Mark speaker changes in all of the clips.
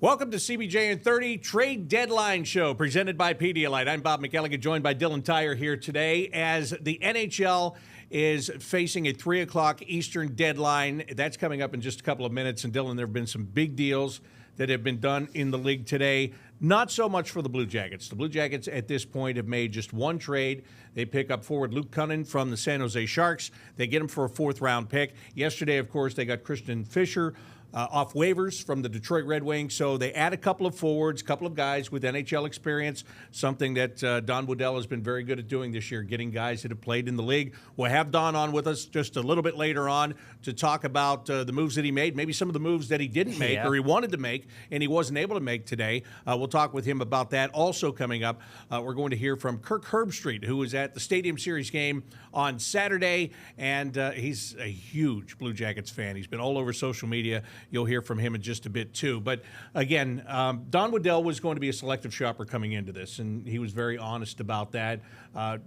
Speaker 1: Welcome to CBJ and 30 Trade Deadline Show presented by Pedialyte. I'm Bob McElligott, joined by Dylan Tyrer here today as the NHL is facing a 3 o'clock Eastern deadline. That's coming up in just a couple of minutes. And Dylan, there have been some big deals that have been done in the league today. Not so much for the Blue Jackets. The Blue Jackets at this point have made just one trade. They pick up forward Luke Kunin from the San Jose Sharks. They get him for a fourth-round pick. Yesterday, of course, they got Fischer off waivers from the Detroit Red Wings. So they add a couple of forwards, a couple of guys with NHL experience, something that Don Waddell has been very good at doing this year, getting guys that have played in the league. We'll have Don on with us just a little bit later on to talk about the moves that he made, maybe some of the moves that he didn't make or he wanted to make and he wasn't able to make today. We'll talk with him about that. Also coming up, we're going to hear from Kirk Herbstreit, who was at the Stadium Series game on Saturday, and he's a huge Blue Jackets fan. He's been all over social media. You'll hear from him in just a bit, too. But, again, Don Waddell was going to be a selective shopper coming into this, and he was very honest about that,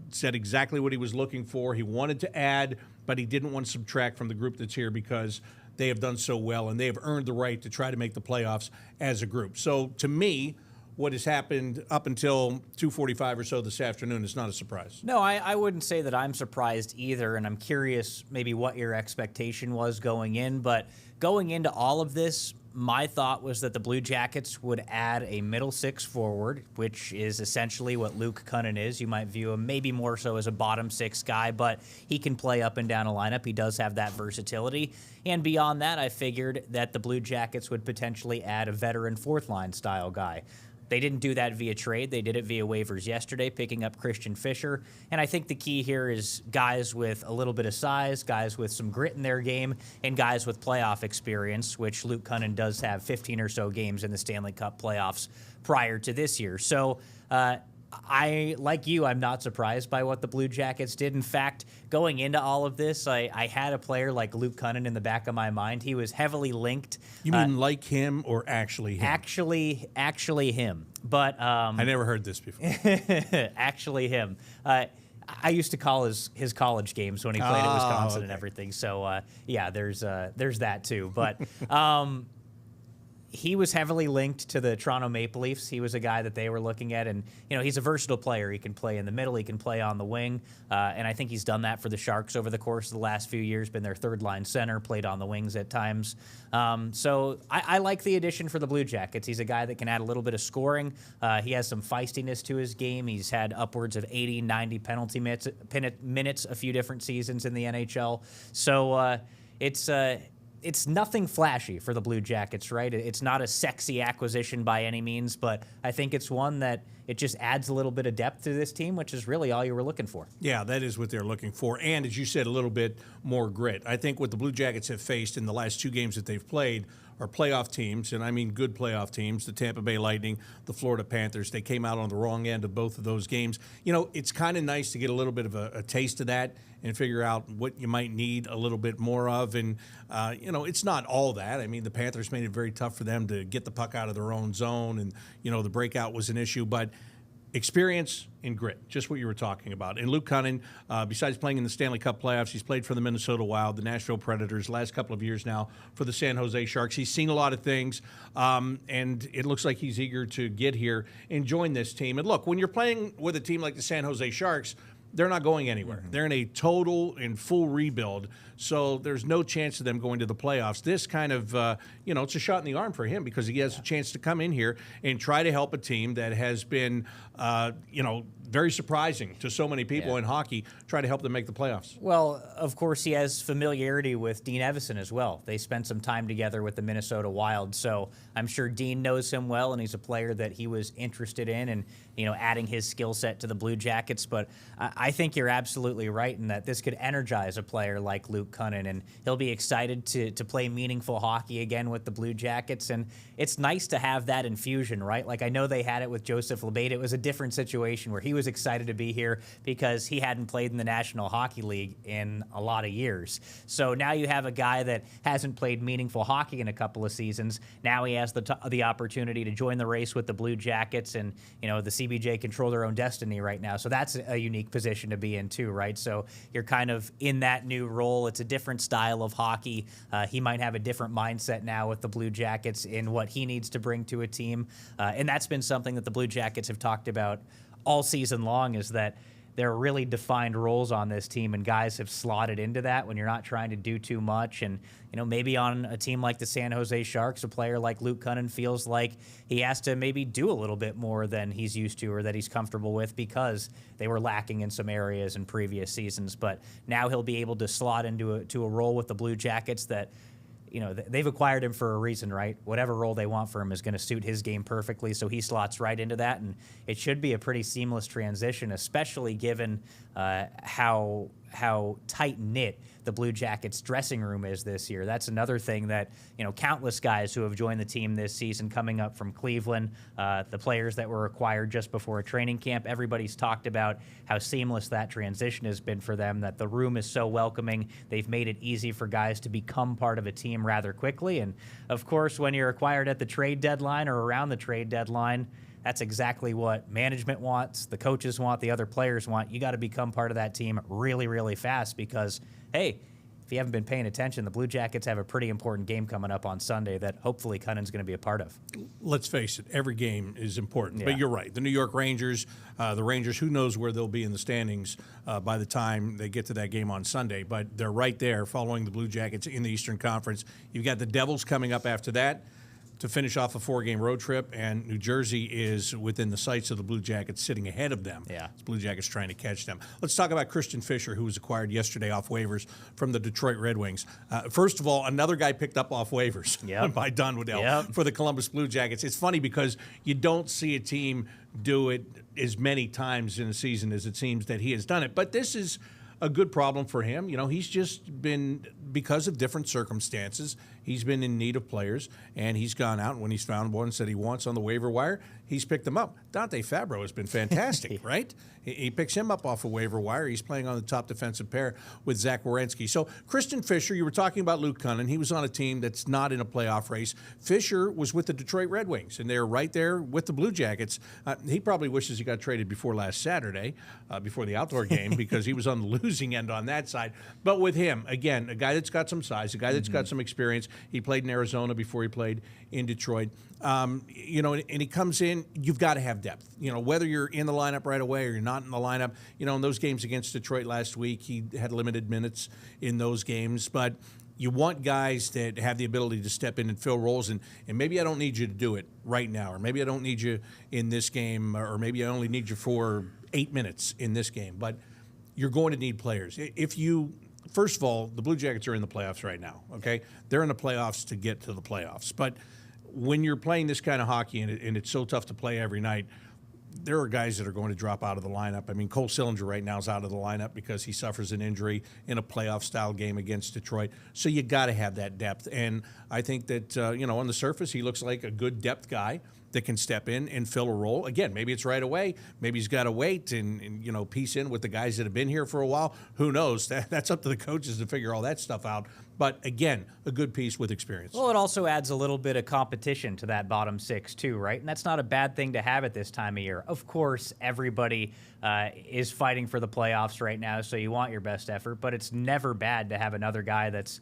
Speaker 1: said exactly what he was looking for. He wanted to add, but he didn't want to subtract from the group that's here because they have done so well, and they have earned the right to try to make the playoffs as a group. So, to me, what has happened up until 2:45 or so this afternoon is not a surprise.
Speaker 2: No, I wouldn't say that I'm surprised either, and I'm curious maybe what your expectation was going in. But going into all of this, my thought was that the Blue Jackets would add a middle six forward, which is essentially what Luke Kunin is. You might view him maybe more so as a bottom six guy, but he can play up and down a lineup. He does have that versatility. And beyond that, I figured that the Blue Jackets would potentially add a veteran fourth-line style guy. They didn't do that via trade. They did it via waivers yesterday, picking up Fischer. And I think the key here is guys with a little bit of size, guys with some grit in their game, and guys with playoff experience, which Luke Kunin does have 15 or so games in the Stanley Cup playoffs prior to this year. So like you, I'm not surprised by what the Blue Jackets did. In fact, going into all of this, I had a player like Luke Kunin in the back of my mind. He was heavily linked.
Speaker 1: You mean like him or actually him?
Speaker 2: Actually him. But
Speaker 1: I never heard this before.
Speaker 2: Actually him. I used to call his college games when he played at Wisconsin and everything. So, there's that too. But he was heavily linked to the Toronto Maple Leafs. He was a guy that they were looking at, and he's a versatile player. He can play in the middle, he can play on the wing, and I think he's done that for the Sharks over the course of the last few years. Been their third-line center, played on the wings at times. So I like the addition for the Blue Jackets. He's a guy that can add a little bit of scoring. He has some feistiness to his game. He's had upwards of 80, 90 penalty minutes a few different seasons in the NHL. So it's nothing flashy for the Blue Jackets, right? It's not a sexy acquisition by any means, but I think it's one that it just adds a little bit of depth to this team, which is really all you were looking for. Yeah,
Speaker 1: that is what they're looking for. And as you said, a little bit more grit. I think what the Blue Jackets have faced in the last two games that they've played are playoff teams, and I mean good playoff teams, the Tampa Bay Lightning, the Florida Panthers. They came out on the wrong end of both of those games. It's kind of nice to get a little bit of a taste of that and figure out what you might need a little bit more of. And, it's not all that. I mean, the Panthers made it very tough for them to get the puck out of their own zone, and, the breakout was an issue. But experience and grit, just what you were talking about. And Luke Kunin, besides playing in the Stanley Cup playoffs, he's played for the Minnesota Wild, the Nashville Predators, last couple of years now for the San Jose Sharks. He's seen a lot of things, and it looks like he's eager to get here and join this team. And look, when you're playing with a team like the San Jose Sharks, they're not going anywhere. Mm-hmm. They're in a total and full rebuild, so there's no chance of them going to the playoffs. This kind of, it's a shot in the arm for him because he has a chance to come in here and try to help a team that has been, very surprising to so many people in hockey, try to help them make the playoffs.
Speaker 2: Well, of course, he has familiarity with Dean Evason as well. They spent some time together with the Minnesota Wild, so I'm sure Dean knows him well, and he's a player that he was interested in and, adding his skill set to the Blue Jackets. But I think you're absolutely right in that this could energize a player like Luke Kunin, and he'll be excited to play meaningful hockey again with the Blue Jackets. And it's nice to have that infusion, right? Like I know they had it with Joseph Lebait. It was a different situation where he was excited to be here because he hadn't played in the National Hockey League in a lot of years. So now you have a guy that hasn't played meaningful hockey in a couple of seasons. Now he has the opportunity to join the race with the Blue Jackets, and the CBJ control their own destiny right now. So that's a unique position position to be in too, right? So you're kind of in that new role. It's a different style of hockey. He might have a different mindset now with the Blue Jackets in what he needs to bring to a team. And that's been something that the Blue Jackets have talked about all season long, is that there are really defined roles on this team, and guys have slotted into that when you're not trying to do too much. And, maybe on a team like the San Jose Sharks, a player like Luke Kunin feels like he has to maybe do a little bit more than he's used to or that he's comfortable with because they were lacking in some areas in previous seasons. But now he'll be able to slot into a role with the Blue Jackets that, they've acquired him for a reason, right? Whatever role they want for him is going to suit his game perfectly, so he slots right into that, and it should be a pretty seamless transition, especially given how tight-knit the Blue Jackets dressing room is this year. That's another thing that, countless guys who have joined the team this season coming up from Cleveland, the players that were acquired just before a training camp, everybody's talked about how seamless that transition has been for them, that the room is so welcoming. They've made it easy for guys to become part of a team rather quickly. And, of course, when you're acquired at the trade deadline or around the trade deadline, that's exactly what management wants, the coaches want, the other players want. You got to become part of that team really, really fast because, hey, if you haven't been paying attention, the Blue Jackets have a pretty important game coming up on Sunday that hopefully Kunin's going to be a part of.
Speaker 1: Let's face it, every game is important.
Speaker 2: Yeah.
Speaker 1: But you're right. The New York Rangers, who knows where they'll be in the standings by the time they get to that game on Sunday. But they're right there following the Blue Jackets in the Eastern Conference. You've got the Devils coming up after that to finish off a 4-game road trip, and New Jersey is within the sights of the Blue Jackets, sitting ahead of them.
Speaker 2: Yeah.
Speaker 1: The Blue Jackets trying to catch them. Let's talk about Christian Fischer, who was acquired yesterday off waivers from the Detroit Red Wings. First of all, another guy picked up off waivers by Don Waddell for the Columbus Blue Jackets. It's funny because you don't see a team do it as many times in a season as it seems that he has done it. But this is a good problem for him. He's just been, because of different circumstances, he's been in need of players, and he's gone out, and when he's found one that he wants on the waiver wire, he's picked them up. Dante Fabro has been fantastic, right? He picks him up off a waiver wire. He's playing on the top defensive pair with Zach Werenski. So Christian Fischer, you were talking about Luke Kunin. He was on a team that's not in a playoff race. Fischer was with the Detroit Red Wings, and they're right there with the Blue Jackets. He probably wishes he got traded before last Saturday, before the outdoor game, because he was on the losing end on that side. But with him, again, a guy that's got some size, a guy that's got some experience. He played in Arizona before he played in Detroit. And he comes in, you've got to have depth. Whether you're in the lineup right away or you're not in the lineup. In those games against Detroit last week, he had limited minutes in those games. But you want guys that have the ability to step in and fill roles. And maybe I don't need you to do it right now, or maybe I don't need you in this game, or maybe I only need you for 8 minutes in this game. But you're going to need players. First of all, the Blue Jackets are in the playoffs right now, okay? They're in the playoffs to get to the playoffs. But when you're playing this kind of hockey and it's so tough to play every night, there are guys that are going to drop out of the lineup. I mean, Cole Sillinger right now is out of the lineup because he suffers an injury in a playoff-style game against Detroit. So you got to have that depth. And I think that, on the surface, he looks like a good depth guy that can step in and fill a role. Again, maybe it's right away. Maybe he's got to wait and piece in with the guys that have been here for a while. Who knows? That's up to the coaches to figure all that stuff out. But, again, a good piece with experience.
Speaker 2: Well, it also adds a little bit of competition to that bottom six, too, right? And that's not a bad thing to have at this time of year. Of course, everybody is fighting for the playoffs right now, so you want your best effort. But it's never bad to have another guy that's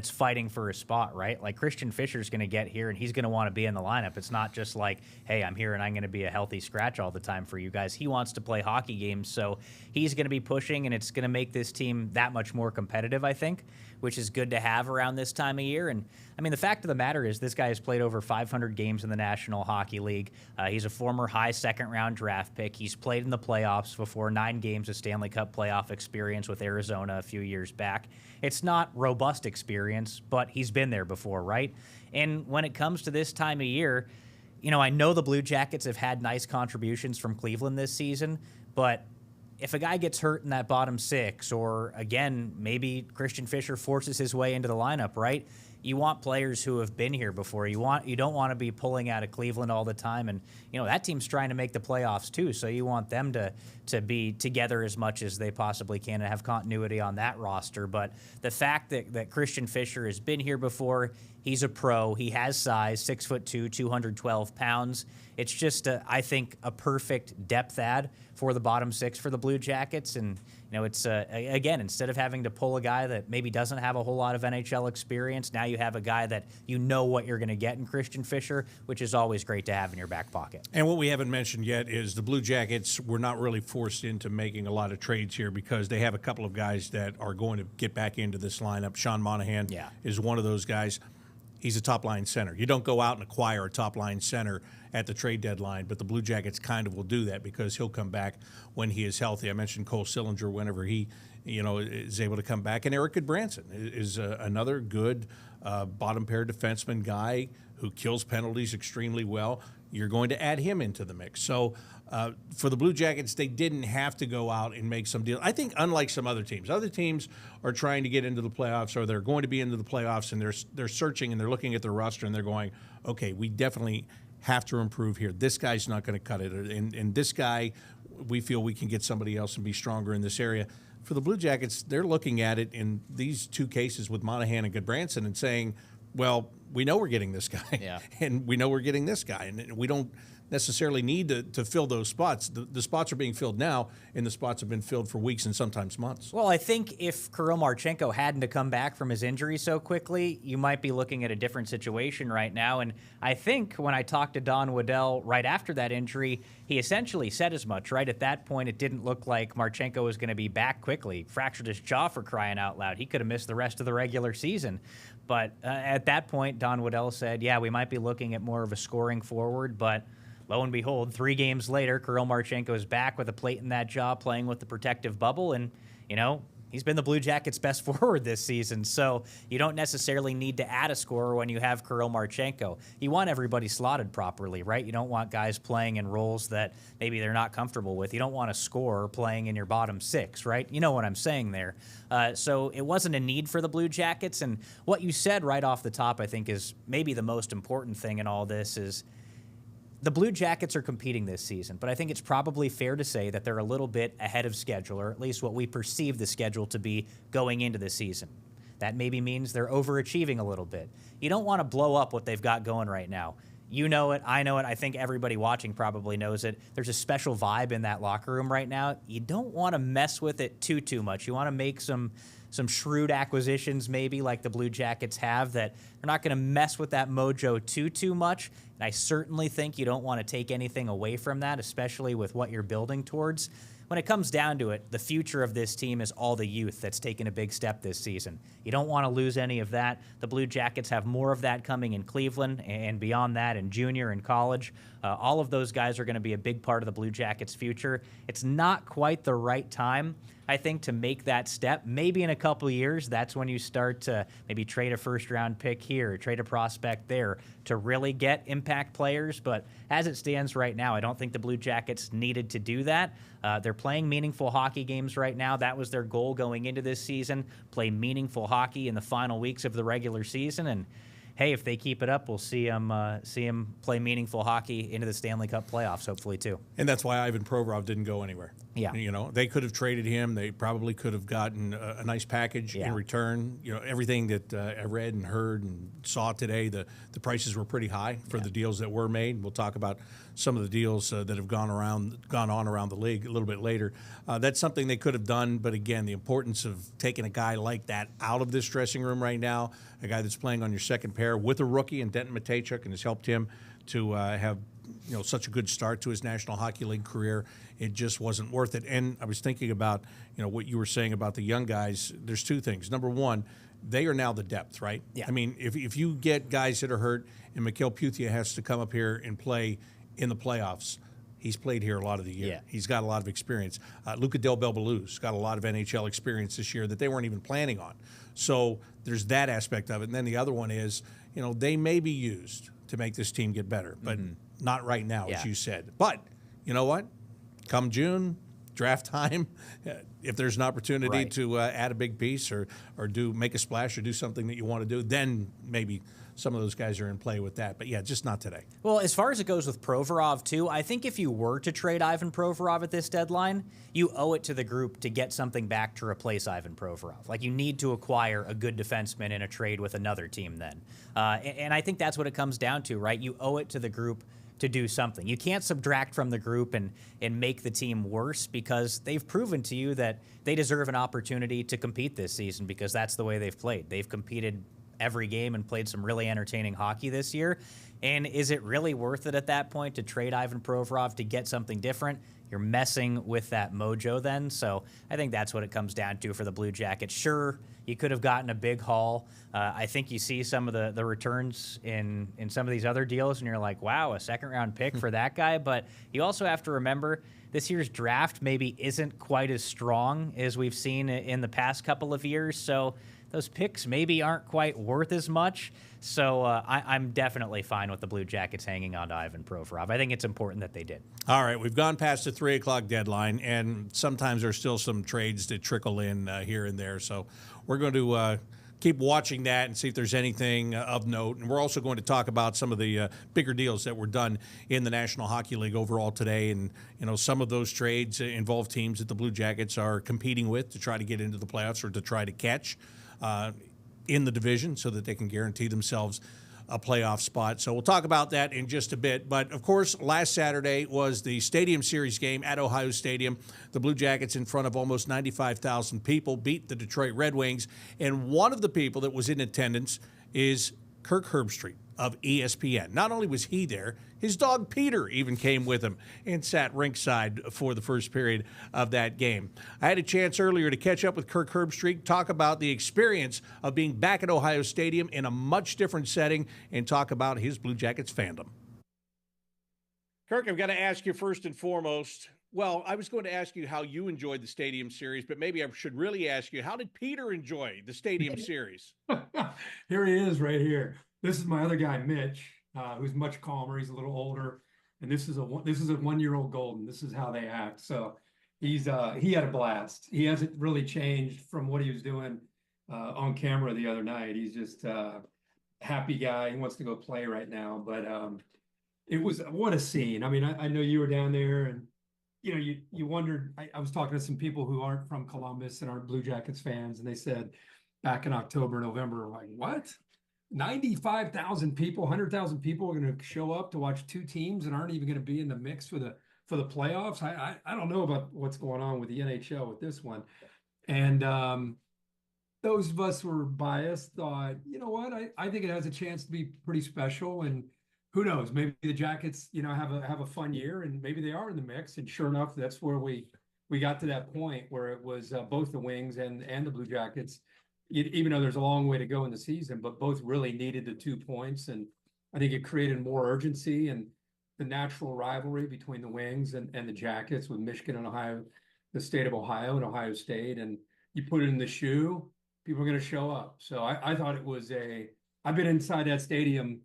Speaker 2: fighting for a spot, right? Like Christian Fischer's going to get here, and he's going to want to be in the lineup. It's not just like, hey, I'm here and I'm going to be a healthy scratch all the time for you guys. He wants to play hockey games, so he's going to be pushing, and it's going to make this team that much more competitive, I think, which is good to have around this time of year. And, I mean, the fact of the matter is this guy has played over 500 games in the National Hockey League. He's a former high second-round draft pick. He's played in the playoffs before, 9 games of Stanley Cup playoff experience with Arizona a few years back. It's not robust experience, but he's been there before, right? And when it comes to this time of year, I know the Blue Jackets have had nice contributions from Cleveland this season, but if a guy gets hurt in that bottom six, or again, maybe Christian Fischer forces his way into the lineup, right? You want players who have been here before. You don't want to be pulling out of Cleveland all the time, and that team's trying to make the playoffs too. So you want them to be together as much as they possibly can and have continuity on that roster. But the fact that Christian Fischer has been here before, He's a pro. He has size, 6'2", 212 pounds. It's just, I think, a perfect depth add for the bottom six for the Blue Jackets. And, it's, again, instead of having to pull a guy that maybe doesn't have a whole lot of NHL experience, now you have a guy that you know what you're going to get in Christian Fischer, which is always great to have in your back pocket.
Speaker 1: And what we haven't mentioned yet is the Blue Jackets were not really forced into making a lot of trades here because they have a couple of guys that are going to get back into this lineup. Sean Monahan is one of those guys. He's a top-line center. You don't go out and acquire a top-line center at the trade deadline, but the Blue Jackets kind of will do that because he'll come back when he is healthy. I mentioned Cole Sillinger whenever he, is able to come back. And Eric Goodbranson is another good bottom-pair defenseman guy who kills penalties extremely well. You're going to add him into the mix. So for the Blue Jackets, they didn't have to go out and make some deal. I think unlike some other teams are trying to get into the playoffs or they're going to be into the playoffs and they're searching and they're looking at their roster and they're going, okay, we definitely have to improve here. This guy's not going to cut it. And this guy, we feel we can get somebody else and be stronger in this area. For the Blue Jackets, they're looking at it in these two cases with Monahan and Goodbranson and saying, well, we know we're getting this guy, and we know we're getting this guy, and we don't necessarily need to fill those spots. The spots are being filled now, and the spots have been filled for weeks and sometimes months.
Speaker 2: Well, I think if Kirill Marchenko hadn't to come back from his injury so quickly, you might be looking at a different situation right now. And I think when I talked to Don Waddell right after that injury, he essentially said as much, right? At that point, it didn't look like Marchenko was going to be back quickly. Fractured his jaw, for crying out loud. He could have missed the rest of the regular season. But at that point, Don Waddell said, yeah, we might be looking at more of a scoring forward, but lo and behold, 3 games later, Kirill Marchenko is back with a plate in that jaw, playing with the protective bubble, and, he's been the Blue Jackets' best forward this season. So you don't necessarily need to add a scorer when you have Kirill Marchenko. You want everybody slotted properly, right? You don't want guys playing in roles that maybe they're not comfortable with. You don't want a scorer playing in your bottom 6, right? You know what I'm saying there. So it wasn't a need for the Blue Jackets. And what you said right off the top, I think, is maybe the most important thing in all this is the Blue Jackets are competing this season, but I think it's probably fair to say that they're a little bit ahead of schedule, or at least what we perceive the schedule to be going into the season. That maybe means they're overachieving a little bit. You don't want to blow up what they've got going right now. You know it, I know it, I think everybody watching probably knows it. There's a special vibe in that locker room right now. You don't want to mess with it too much. You want to make some shrewd acquisitions maybe like the Blue Jackets have that are not going to mess with that mojo too much. And I certainly think you don't want to take anything away from that, especially with what you're building towards. When it comes down to it, the future of this team is all the youth that's taken a big step this season. You don't want to lose any of that. The Blue Jackets have more of that coming in Cleveland and beyond that in junior and college. All of those guys are going to be a big part of the Blue Jackets' future. It's not quite the right time, I think, to make that step. Maybe in a couple of years, that's when you start to maybe trade a first-round pick here, trade a prospect there to really get impact players. But as it stands right now, I don't think the Blue Jackets needed to do that. They're playing meaningful hockey games right now. That was their goal going into this season, play meaningful hockey in the final weeks of the regular season. And hey, if they keep it up, we'll see them play meaningful hockey into the Stanley Cup playoffs, hopefully, too.
Speaker 1: And that's why Ivan Provorov didn't go anywhere.
Speaker 2: Yeah.
Speaker 1: They could have traded him. They probably could have gotten a nice package in return. Everything that I read and heard and saw today, the prices were pretty high for the deals that were made. We'll talk about some of the deals that have gone on around the league a little bit later. That's something they could have done. But again, the importance of taking a guy like that out of this dressing room right now, a guy that's playing on your second pair with a rookie and Denton Matejchuk, and has helped him to have such a good start to his National Hockey League career. It just wasn't worth it. And I was thinking about what you were saying about the young guys. There's 2 things. Number one, they are now the depth, right?
Speaker 2: Yeah.
Speaker 1: I mean, if you get guys that are hurt and Mikhail Puthia has to come up here and play in the playoffs, he's played here a lot of the year.
Speaker 2: Yeah.
Speaker 1: He's got a lot of experience. Luca Del Belbelou's got a lot of NHL experience this year that they weren't even planning on. So there's that aspect of it. And then the other one is, they may be used to make this team get better, but not right now, as you said. But you know what? Come June, draft time, if there's an opportunity to add a big piece or make a splash or do something that you want to do, then maybe some of those guys are in play with that. But yeah, just not today.
Speaker 2: Well, as far as it goes with Provorov, too, I think if you were to trade Ivan Provorov at this deadline, you owe it to the group to get something back to replace Ivan Provorov. Like, you need to acquire a good defenseman in a trade with another team then. And I think that's what it comes down to, right? You owe it to the group to do something. You can't subtract from the group and make the team worse, because they've proven to you that they deserve an opportunity to compete this season, because that's the way they've played. They've competed every game and played some really entertaining hockey this year. And is it really worth it at that point to trade Ivan Provorov to get something different? You're messing with that mojo then. So I think that's what it comes down to for the Blue Jackets. Sure, you could have gotten a big haul. I think you see some of the returns in some of these other deals, and you're like, wow, a second-round pick for that guy. But you also have to remember this year's draft maybe isn't quite as strong as we've seen in the past couple of years. So those picks maybe aren't quite worth as much. So I'm definitely fine with the Blue Jackets hanging on to Ivan Provorov. I think it's important that they did.
Speaker 1: All right, we've gone past the 3 o'clock deadline, and sometimes there's still some trades that trickle in here and there. So we're going to keep watching that and see if there's anything of note. And we're also going to talk about some of the bigger deals that were done in the National Hockey League overall today. And, you know, some of those trades involve teams that the Blue Jackets are competing with to try to get into the playoffs or to try to catch in the division so that they can guarantee themselves a playoff spot. So we'll talk about that in just a bit. But, of course, last Saturday was the Stadium Series game at Ohio Stadium. The Blue Jackets, in front of almost 95,000 people, beat the Detroit Red Wings. And one of the people that was in attendance is Kirk Herbstreit of ESPN. Not only was he there, his dog Peter even came with him and sat rinkside for the first period of that game. I had a chance earlier to catch up with Kirk Herbstreit, talk about the experience of being back at Ohio Stadium in a much different setting, and talk about his Blue Jackets fandom. Kirk, I've got to ask you first and foremost, well, I was going to ask you how you enjoyed the Stadium Series, but maybe I should really ask you, how did Peter enjoy the Stadium Series?
Speaker 3: Here he is right here. This is my other guy, Mitch, who's much calmer. He's a little older, and this is a 1-year-old golden. This is how they act. So he had a blast. He hasn't really changed from what he was doing on camera the other night. He's just a happy guy. He wants to go play right now. But it was, what a scene. I mean, I know you were down there, and you know, you wondered. I was talking to some people who aren't from Columbus and aren't Blue Jackets fans, and they said back in October, November, like, what? 95,000 people, 100,000 people are going to show up to watch two teams and aren't even going to be in the mix for the playoffs. I don't know about what's going on with the NHL with this one. And those of us who were biased thought, you know what, I think it has a chance to be pretty special. And who knows, maybe the Jackets, you know, have a fun year, and maybe they are in the mix. And sure enough, that's where we got to that point where it was both the Wings and the Blue Jackets, even though there's a long way to go in the season, but both really needed the 2 points. And I think it created more urgency and the natural rivalry between the Wings and the Jackets, with Michigan and Ohio, the state of Ohio and Ohio State. And you put it in the shoe, people are going to show up. So I thought it was I've been inside that stadium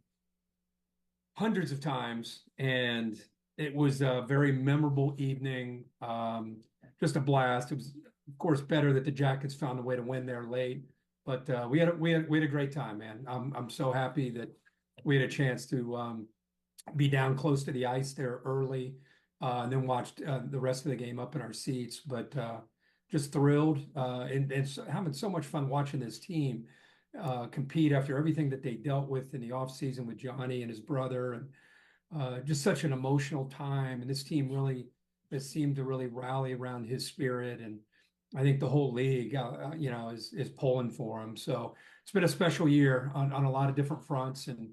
Speaker 3: hundreds of times, and it was a very memorable evening. Just a blast. It was, of course, better that the Jackets found a way to win there late. But we had a great time, man. I'm so happy that we had a chance to be down close to the ice there early, and then watched the rest of the game up in our seats. But just thrilled and having so much fun watching this team compete after everything that they dealt with in the offseason with Johnny and his brother, and just such an emotional time. And this team really has seemed to really rally around his spirit, and I think the whole league, you know, is pulling for him. So it's been a special year on a lot of different fronts. And you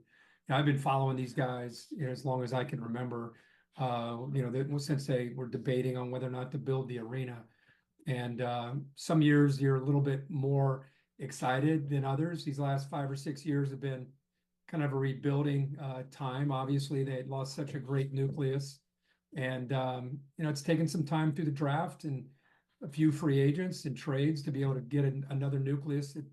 Speaker 3: know, I've been following these guys, you know, as long as I can remember, you know, since they were debating on whether or not to build the arena. And some years you're a little bit more excited than others. These last 5 or 6 years have been kind of a rebuilding time. Obviously, they had lost such a great nucleus. And, you know, it's taken some time through the draft and a few free agents and trades to be able to get another nucleus that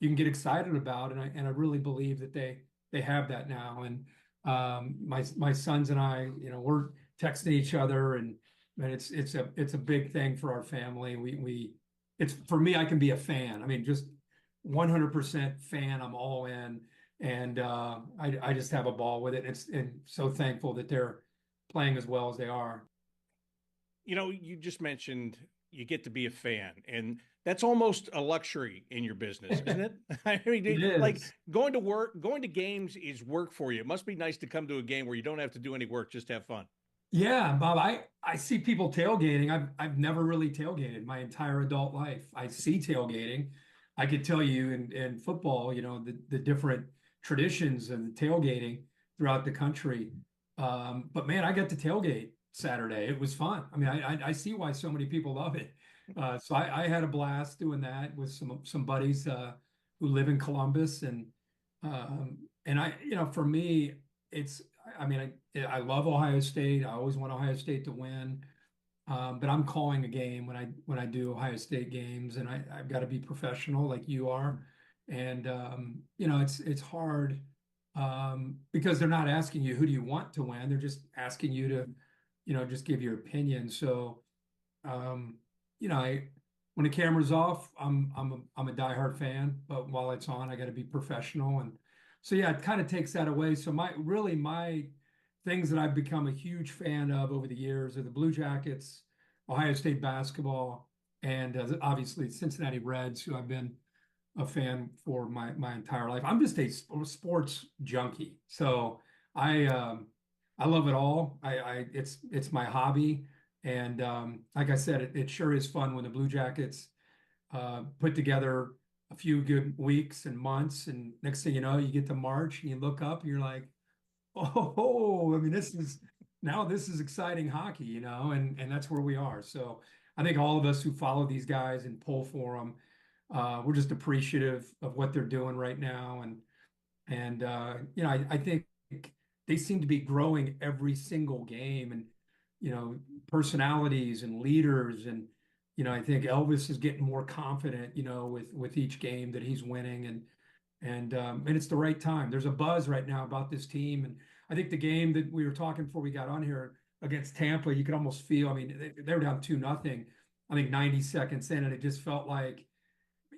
Speaker 3: you can get excited about. And I really believe that they have that now. And my sons and I, you know, we're texting each other, and it's a big thing for our family. It's, for me, I can be a fan. I mean, just 100% fan. I'm all in. And I just have a ball with it. And so thankful that they're playing as well as they are.
Speaker 1: You know, you just mentioned you get to be a fan, and that's almost a luxury in your business, isn't it? I mean,
Speaker 3: It
Speaker 1: like
Speaker 3: is.
Speaker 1: going to work, going to games is work for you. It must be nice to come to a game where you don't have to do any work, just have fun.
Speaker 3: Yeah, Bob, I see people tailgating. I've never really tailgated my entire adult life. I see tailgating. I could tell you in football, the different traditions of the tailgating throughout the country. But man, I got to tailgate Saturday. It was fun. I mean, I see why so many people love it. So I had a blast doing that with some buddies who live in Columbus, and for me, it's I mean, I love Ohio State. I always want Ohio State to win. But I'm calling a game when I do Ohio State games, and I've got to be professional like you are. And it's hard because they're not asking you who do you want to win. They're just asking you to, just give your opinion. So um, when the camera's off, I'm a diehard fan, but while it's on, I got to be professional. And so yeah, it kind of takes that away. So my things that I've become a huge fan of over the years are the Blue Jackets, Ohio State basketball, and obviously Cincinnati Reds, who I've been a fan for my entire life. I'm just a sports junkie, so I love it all. It's my hobby, and like I said, it sure is fun when the Blue Jackets put together a few good weeks and months, and next thing you know, you get to March and you look up and you're like, oh, I mean, this is exciting hockey, and that's where we are. So I think all of us who follow these guys and pull for them, we're just appreciative of what they're doing right now, and I think they seem to be growing every single game, and personalities and leaders, and I think Elvis is getting more confident, with each game that he's winning, and it's the right time. There's a buzz right now about this team, and I think the game that we were talking before we got on here against Tampa, you could almost feel. I mean, they were down 2-0. I think 90 seconds in, and it just felt like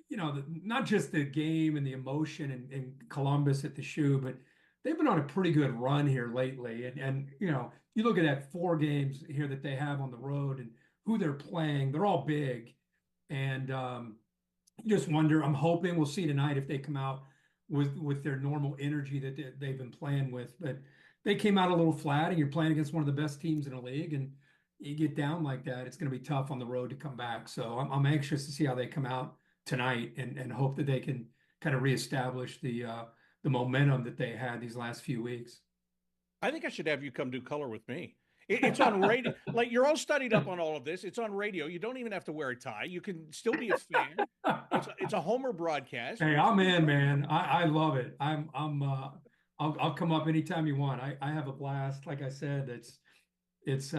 Speaker 3: not just the game and the emotion in Columbus at the shoe, but they've been on a pretty good run here lately. And you look at that 4 games here that they have on the road and who they're playing, they're all big. And you just wonder, I'm hoping we'll see tonight if they come out with their normal energy that they've been playing with. But they came out a little flat, and you're playing against one of the best teams in the league, and you get down like that, it's going to be tough on the road to come back. So I'm anxious to see how they come out tonight, and hope that they can kind of reestablish the momentum that they had these last few weeks.
Speaker 1: I think I should have you come do color with me. It's on radio. Like, you're all studied up on all of this. It's on radio. You don't even have to wear a tie. You can still be a fan. It's a Homer broadcast.
Speaker 3: Hey, I'm in, man. I love it. I'll come up anytime you want. I have a blast. Like I said, it's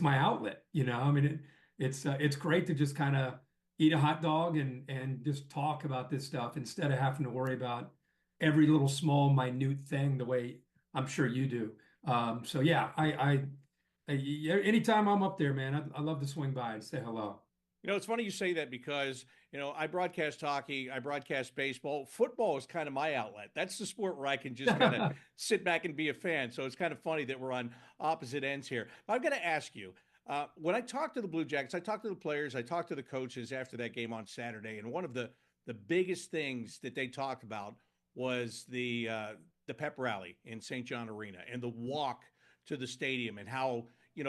Speaker 3: my outlet. I mean, it's great to just kind of eat a hot dog and just talk about this stuff instead of having to worry about every little small minute thing the way I'm sure you do. So yeah, anytime I'm up there, man, I love to swing by and say hello.
Speaker 1: It's funny you say that because, I broadcast hockey, I broadcast baseball. Football is kind of my outlet. That's the sport where I can just kind of sit back and be a fan. So it's kind of funny that we're on opposite ends here. I've got to ask you, when I talked to the Blue Jackets, I talked to the players, I talked to the coaches after that game on Saturday, and one of the biggest things that they talked about was the pep rally in St. John Arena and the walk to the stadium, and how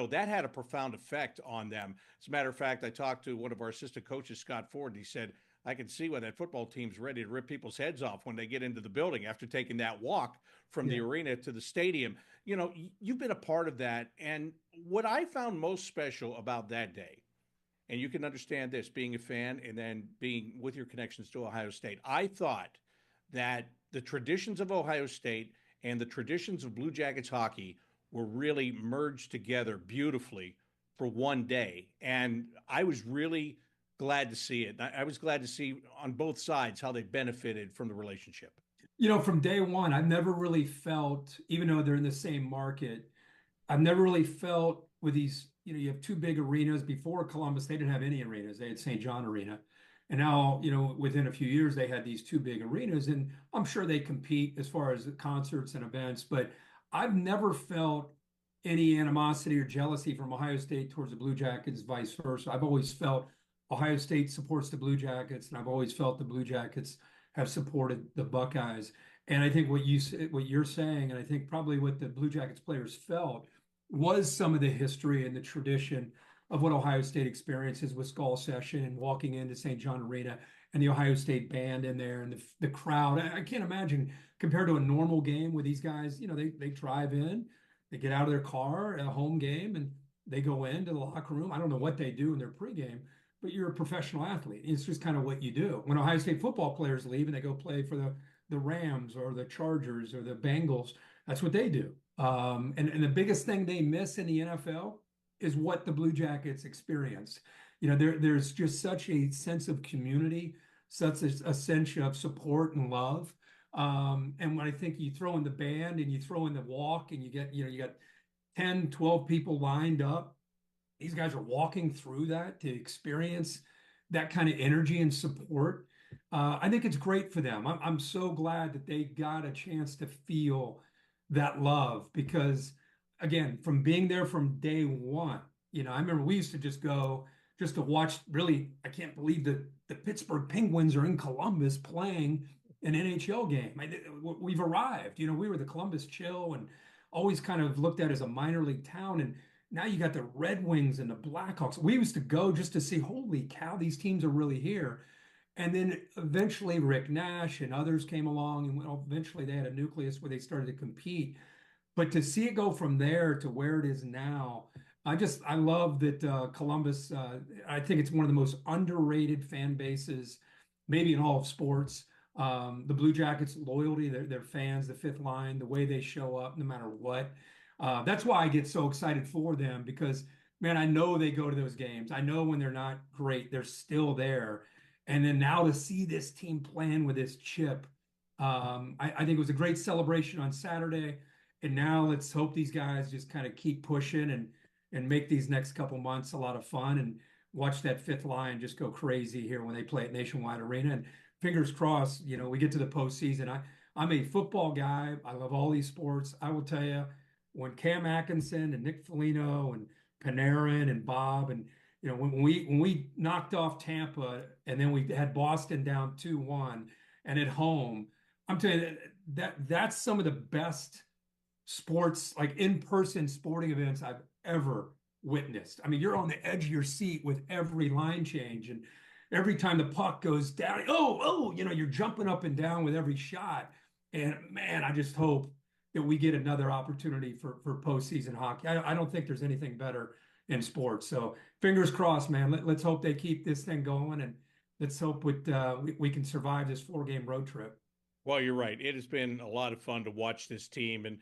Speaker 1: that had a profound effect on them. As a matter of fact, I talked to one of our assistant coaches, Scott Ford, and he said, I can see why that football team's ready to rip people's heads off when they get into the building after taking that walk from the arena to the stadium. You've been a part of that. And what I found most special about that day, and you can understand this, being a fan and then being with your connections to Ohio State, I thought that the traditions of Ohio State and the traditions of Blue Jackets hockey were really merged together beautifully for one day. And I was really glad to see it. I was glad to see on both sides how they benefited from the relationship.
Speaker 3: From day one, I've never really felt, even though they're in the same market, I've never really felt with these, you have 2 big arenas. Before Columbus, they didn't have any arenas. They had St. John Arena. And now, within a few years, they had these two big arenas, and I'm sure they compete as far as the concerts and events, but I've never felt any animosity or jealousy from Ohio State towards the Blue Jackets, vice versa. I've always felt Ohio State supports the Blue Jackets, and I've always felt the Blue Jackets have supported the Buckeyes. And I think what you're saying, and I think probably what the Blue Jackets players felt was some of the history and the tradition of what Ohio State experiences with Skull Session and walking into St. John Arena and the Ohio State band in there and the crowd. I can't imagine compared to a normal game where these guys, they drive in, they get out of their car at a home game and they go into the locker room. I don't know what they do in their pregame, but you're a professional athlete. It's just kind of what you do. When Ohio State football players leave and they go play for the Rams or the Chargers or the Bengals, that's what they do. And the biggest thing they miss in the NFL is what the Blue Jackets experience. There's just such a sense of community, such a sense of support and love. And when I think you throw in the band and you throw in the walk and you got 10, 12 people lined up, these guys are walking through that to experience that kind of energy and support. I think it's great for them. I'm so glad that they got a chance to feel that love because, again, from being there from day one, I remember we used to just go just to watch. Really, I can't believe that the Pittsburgh Penguins are in Columbus playing an NHL game. We've arrived. We were the Columbus Chill and always kind of looked at as a minor league town. And now you got the Red Wings and the Blackhawks. We used to go just to see, holy cow, these teams are really here. And then eventually Rick Nash and others came along, and eventually they had a nucleus where they started to compete. But to see it go from there to where it is now, I love that Columbus. I think it's one of the most underrated fan bases, maybe in all of sports. The Blue Jackets loyalty, their fans, the fifth line, the way they show up no matter what. That's why I get so excited for them because, man, I know they go to those games. I know when they're not great, they're still there. And then now to see this team playing with this chip, I think it was a great celebration on Saturday. And now let's hope these guys just kind of keep pushing and make these next couple months a lot of fun and watch that fifth line just go crazy here when they play at Nationwide Arena. And fingers crossed, we get to the postseason. I'm a football guy. I love all these sports. I will tell you, when Cam Atkinson and Nick Foligno and Panarin and Bob and when we knocked off Tampa and then we had Boston down 2-1 and at home, I'm telling you that's some of the best sports, like in-person sporting events I've ever witnessed. I mean, you're on the edge of your seat with every line change and every time the puck goes down, you're jumping up and down with every shot. And man, I just hope that we get another opportunity for postseason hockey. I don't think there's anything better in sports. So fingers crossed, man. Let's hope they keep this thing going, and let's hope we can survive this 4-game road trip.
Speaker 1: Well, you're right. It has been a lot of fun to watch this team. And,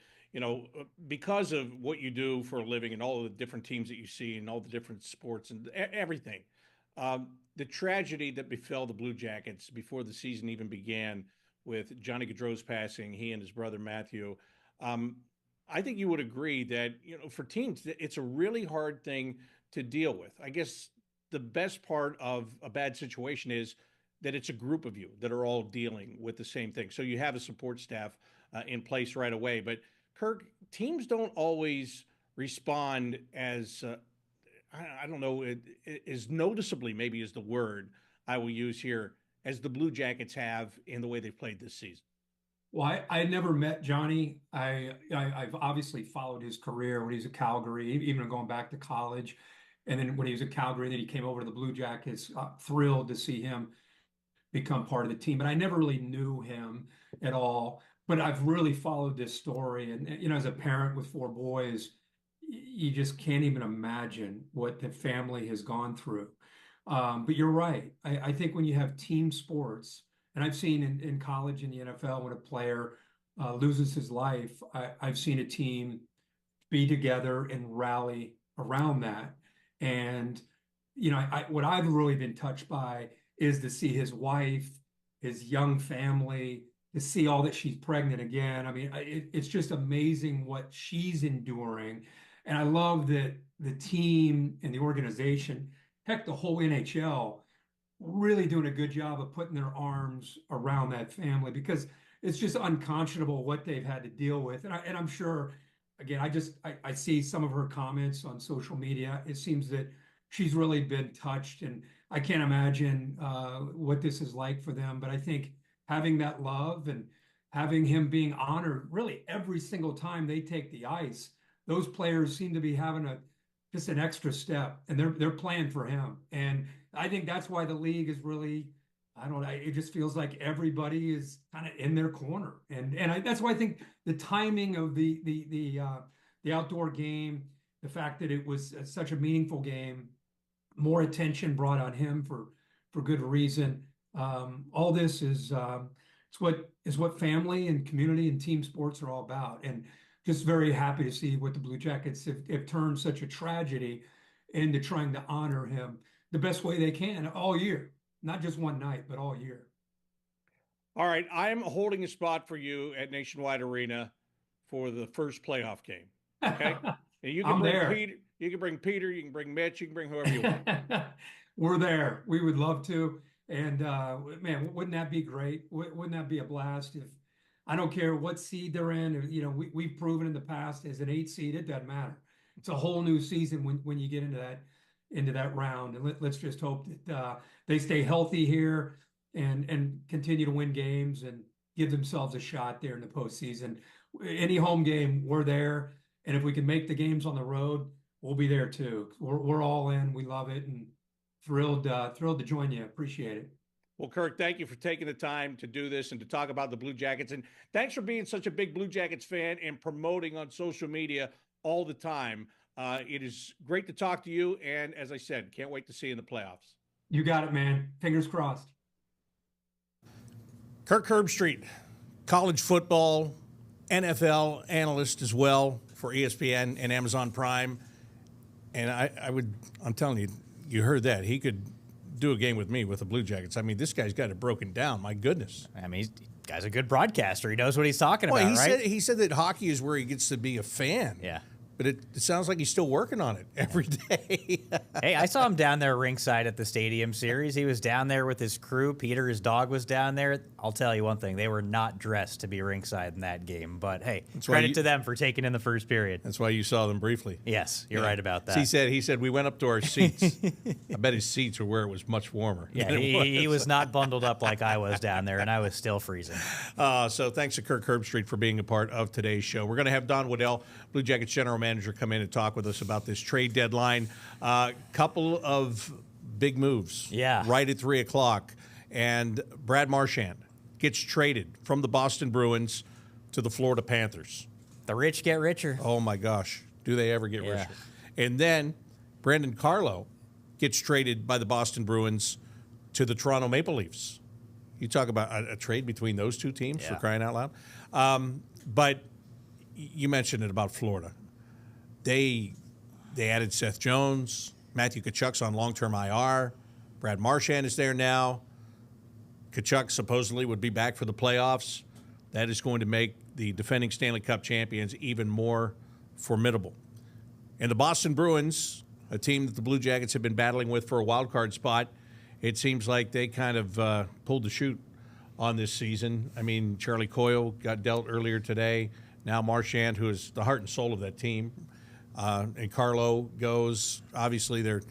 Speaker 1: because of what you do for a living and all of the different teams that you see and all the different sports and everything, the tragedy that befell the Blue Jackets before the season even began with Johnny Gaudreau's passing, he and his brother Matthew, I think you would agree that, for teams, it's a really hard thing to deal with. I guess the best part of a bad situation is that it's a group of you that are all dealing with the same thing. So you have a support staff in place right away. But Kirk, teams don't always respond as, I don't know, as noticeably maybe is the word I will use here, as the Blue Jackets have in the way they've played this season.
Speaker 3: Well, I never met Johnny. I've obviously followed his career when he was at Calgary, even going back to college. And then when he was at Calgary, then he came over to the Blue Jackets. Thrilled to see him become part of the team. But I never really knew him at all. But I've really followed this story. And as a parent with 4 boys, you just can't even imagine what the family has gone through. But you're right. I think when you have team sports, and I've seen in college and the NFL when a player loses his life, I've seen a team be together and rally around that. And, what I've really been touched by is to see his wife, his young family, to see all that she's pregnant again. I mean, it's just amazing what she's enduring. And I love that the team and the organization, heck, the whole NHL really doing a good job of putting their arms around that family, because it's just unconscionable what they've had to deal with. And I'm sure, again, I see some of her comments on social media. It seems that she's really been touched, and I can't imagine what this is like for them. But I think having that love and having him being honored really every single time they take the ice, those players seem to be having just an extra step, and they're playing for him. And I think that's why the league is really, I don't know, it just feels like everybody is kind of in their corner. That's why I think the timing of the outdoor game, the fact that it was such a meaningful game, more attention brought on him for good reason. All this is what family and community and team sports are all about. And just very happy to see what the Blue Jackets have turned such a tragedy into trying to honor him the best way they can all year, not just one night, but all year.
Speaker 1: All right, I'm holding a spot for you at Nationwide Arena for the first playoff game. Okay, and you can bring Peter. You can bring Peter. You can bring Mitch. You can bring whoever you want.
Speaker 3: We're there. We would love to. And man, wouldn't that be great? Wouldn't that be a blast? If I don't care what seed they're in, you know, we've proven in the past as an 8 seed, it doesn't matter. It's a whole new season when you get into that round. And let's just hope that they stay healthy here and continue to win games and give themselves a shot there in the postseason. Any home game, we're there. And if we can make the games on the road, we'll be there too. We're all in. We love it, and thrilled to join you. Appreciate it.
Speaker 1: Well, Kirk, thank you for taking the time to do this and to talk about the Blue Jackets. And thanks for being such a big Blue Jackets fan and promoting on social media all the time. It is great to talk to you. And as I said, can't wait to see you in the playoffs.
Speaker 3: You got it, man. Fingers crossed.
Speaker 1: Kirk Herbstreit, college football, NFL analyst as well for ESPN and Amazon Prime. And I'm telling you, you heard that. He could do a game with me with the Blue Jackets. I mean, this guy's got it broken down. My goodness.
Speaker 2: I mean, guy's a good broadcaster. He knows what he's talking about, right?
Speaker 1: He said that hockey is where he gets to be a fan.
Speaker 2: Yeah.
Speaker 1: But it sounds like he's still working on it every day.
Speaker 2: Hey, I saw him down there ringside at the Stadium Series. He was down there with his crew. Peter, his dog, was down there. I'll tell you one thing. They were not dressed to be ringside in that game. But, hey, credit to them for taking in the first period.
Speaker 1: That's why you saw them briefly.
Speaker 2: Yes, you're right about that.
Speaker 1: He said we went up to our seats. I bet his seats were where it was much warmer.
Speaker 2: Yeah, he was not bundled up like I was down there, and I was still freezing.
Speaker 1: So thanks to Kirk Herbstreit for being a part of today's show. We're going to have Don Waddell, Blue Jackets general manager, come in and talk with us about this trade deadline. Couple of big moves right at 3 o'clock. And Brad Marchand gets traded from the Boston Bruins to the Florida Panthers.
Speaker 2: The rich get richer.
Speaker 1: Oh, my gosh. Do they ever get richer? And then Brandon Carlo gets traded by the Boston Bruins to the Toronto Maple Leafs. You talk about a trade between those two teams, for crying out loud. But you mentioned it about Florida. They added Seth Jones. Matthew Tkachuk's on long-term IR. Brad Marchand is there now. Tkachuk supposedly would be back for the playoffs. That is going to make the defending Stanley Cup champions even more formidable. And the Boston Bruins, a team that the Blue Jackets have been battling with for a wild card spot, it seems like they kind of pulled the chute on this season. I mean, Charlie Coyle got dealt earlier today. Now Marchand, who is the heart and soul of that team, and Carlo goes. Obviously, they're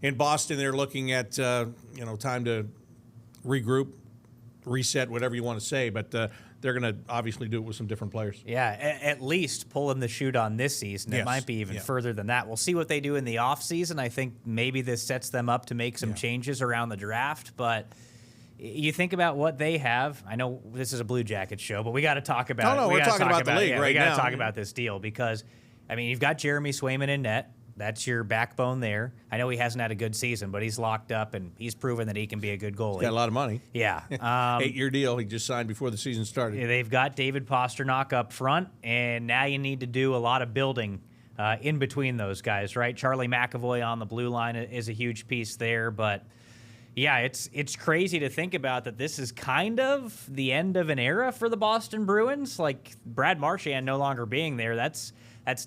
Speaker 1: in Boston. They're looking at time to regroup, reset, whatever you want to say. But they're going to obviously do it with some different players.
Speaker 2: Yeah, at least pulling the chute on this season. It might be even further than that. We'll see what they do in the offseason. I think maybe this sets them up to make some changes around the draft. But you think about what they have. I know this is a Blue Jackets show, but we got to talk about
Speaker 1: we're talking about the league right now.
Speaker 2: We got to talk about this deal because, I mean, you've got Jeremy Swayman in net. That's your backbone there. I know he hasn't had a good season, but he's locked up, and he's proven that he can be a good goalie.
Speaker 1: He's got a lot of money.
Speaker 2: Yeah.
Speaker 1: 8-year deal he just signed before the season started.
Speaker 2: They've got David Pastrnak up front, and now you need to do a lot of building in between those guys, right? Charlie McAvoy on the blue line is a huge piece there, but Yeah, it's crazy to think about that this is kind of the end of an era for the Boston Bruins. Like Brad Marchand no longer being there, that's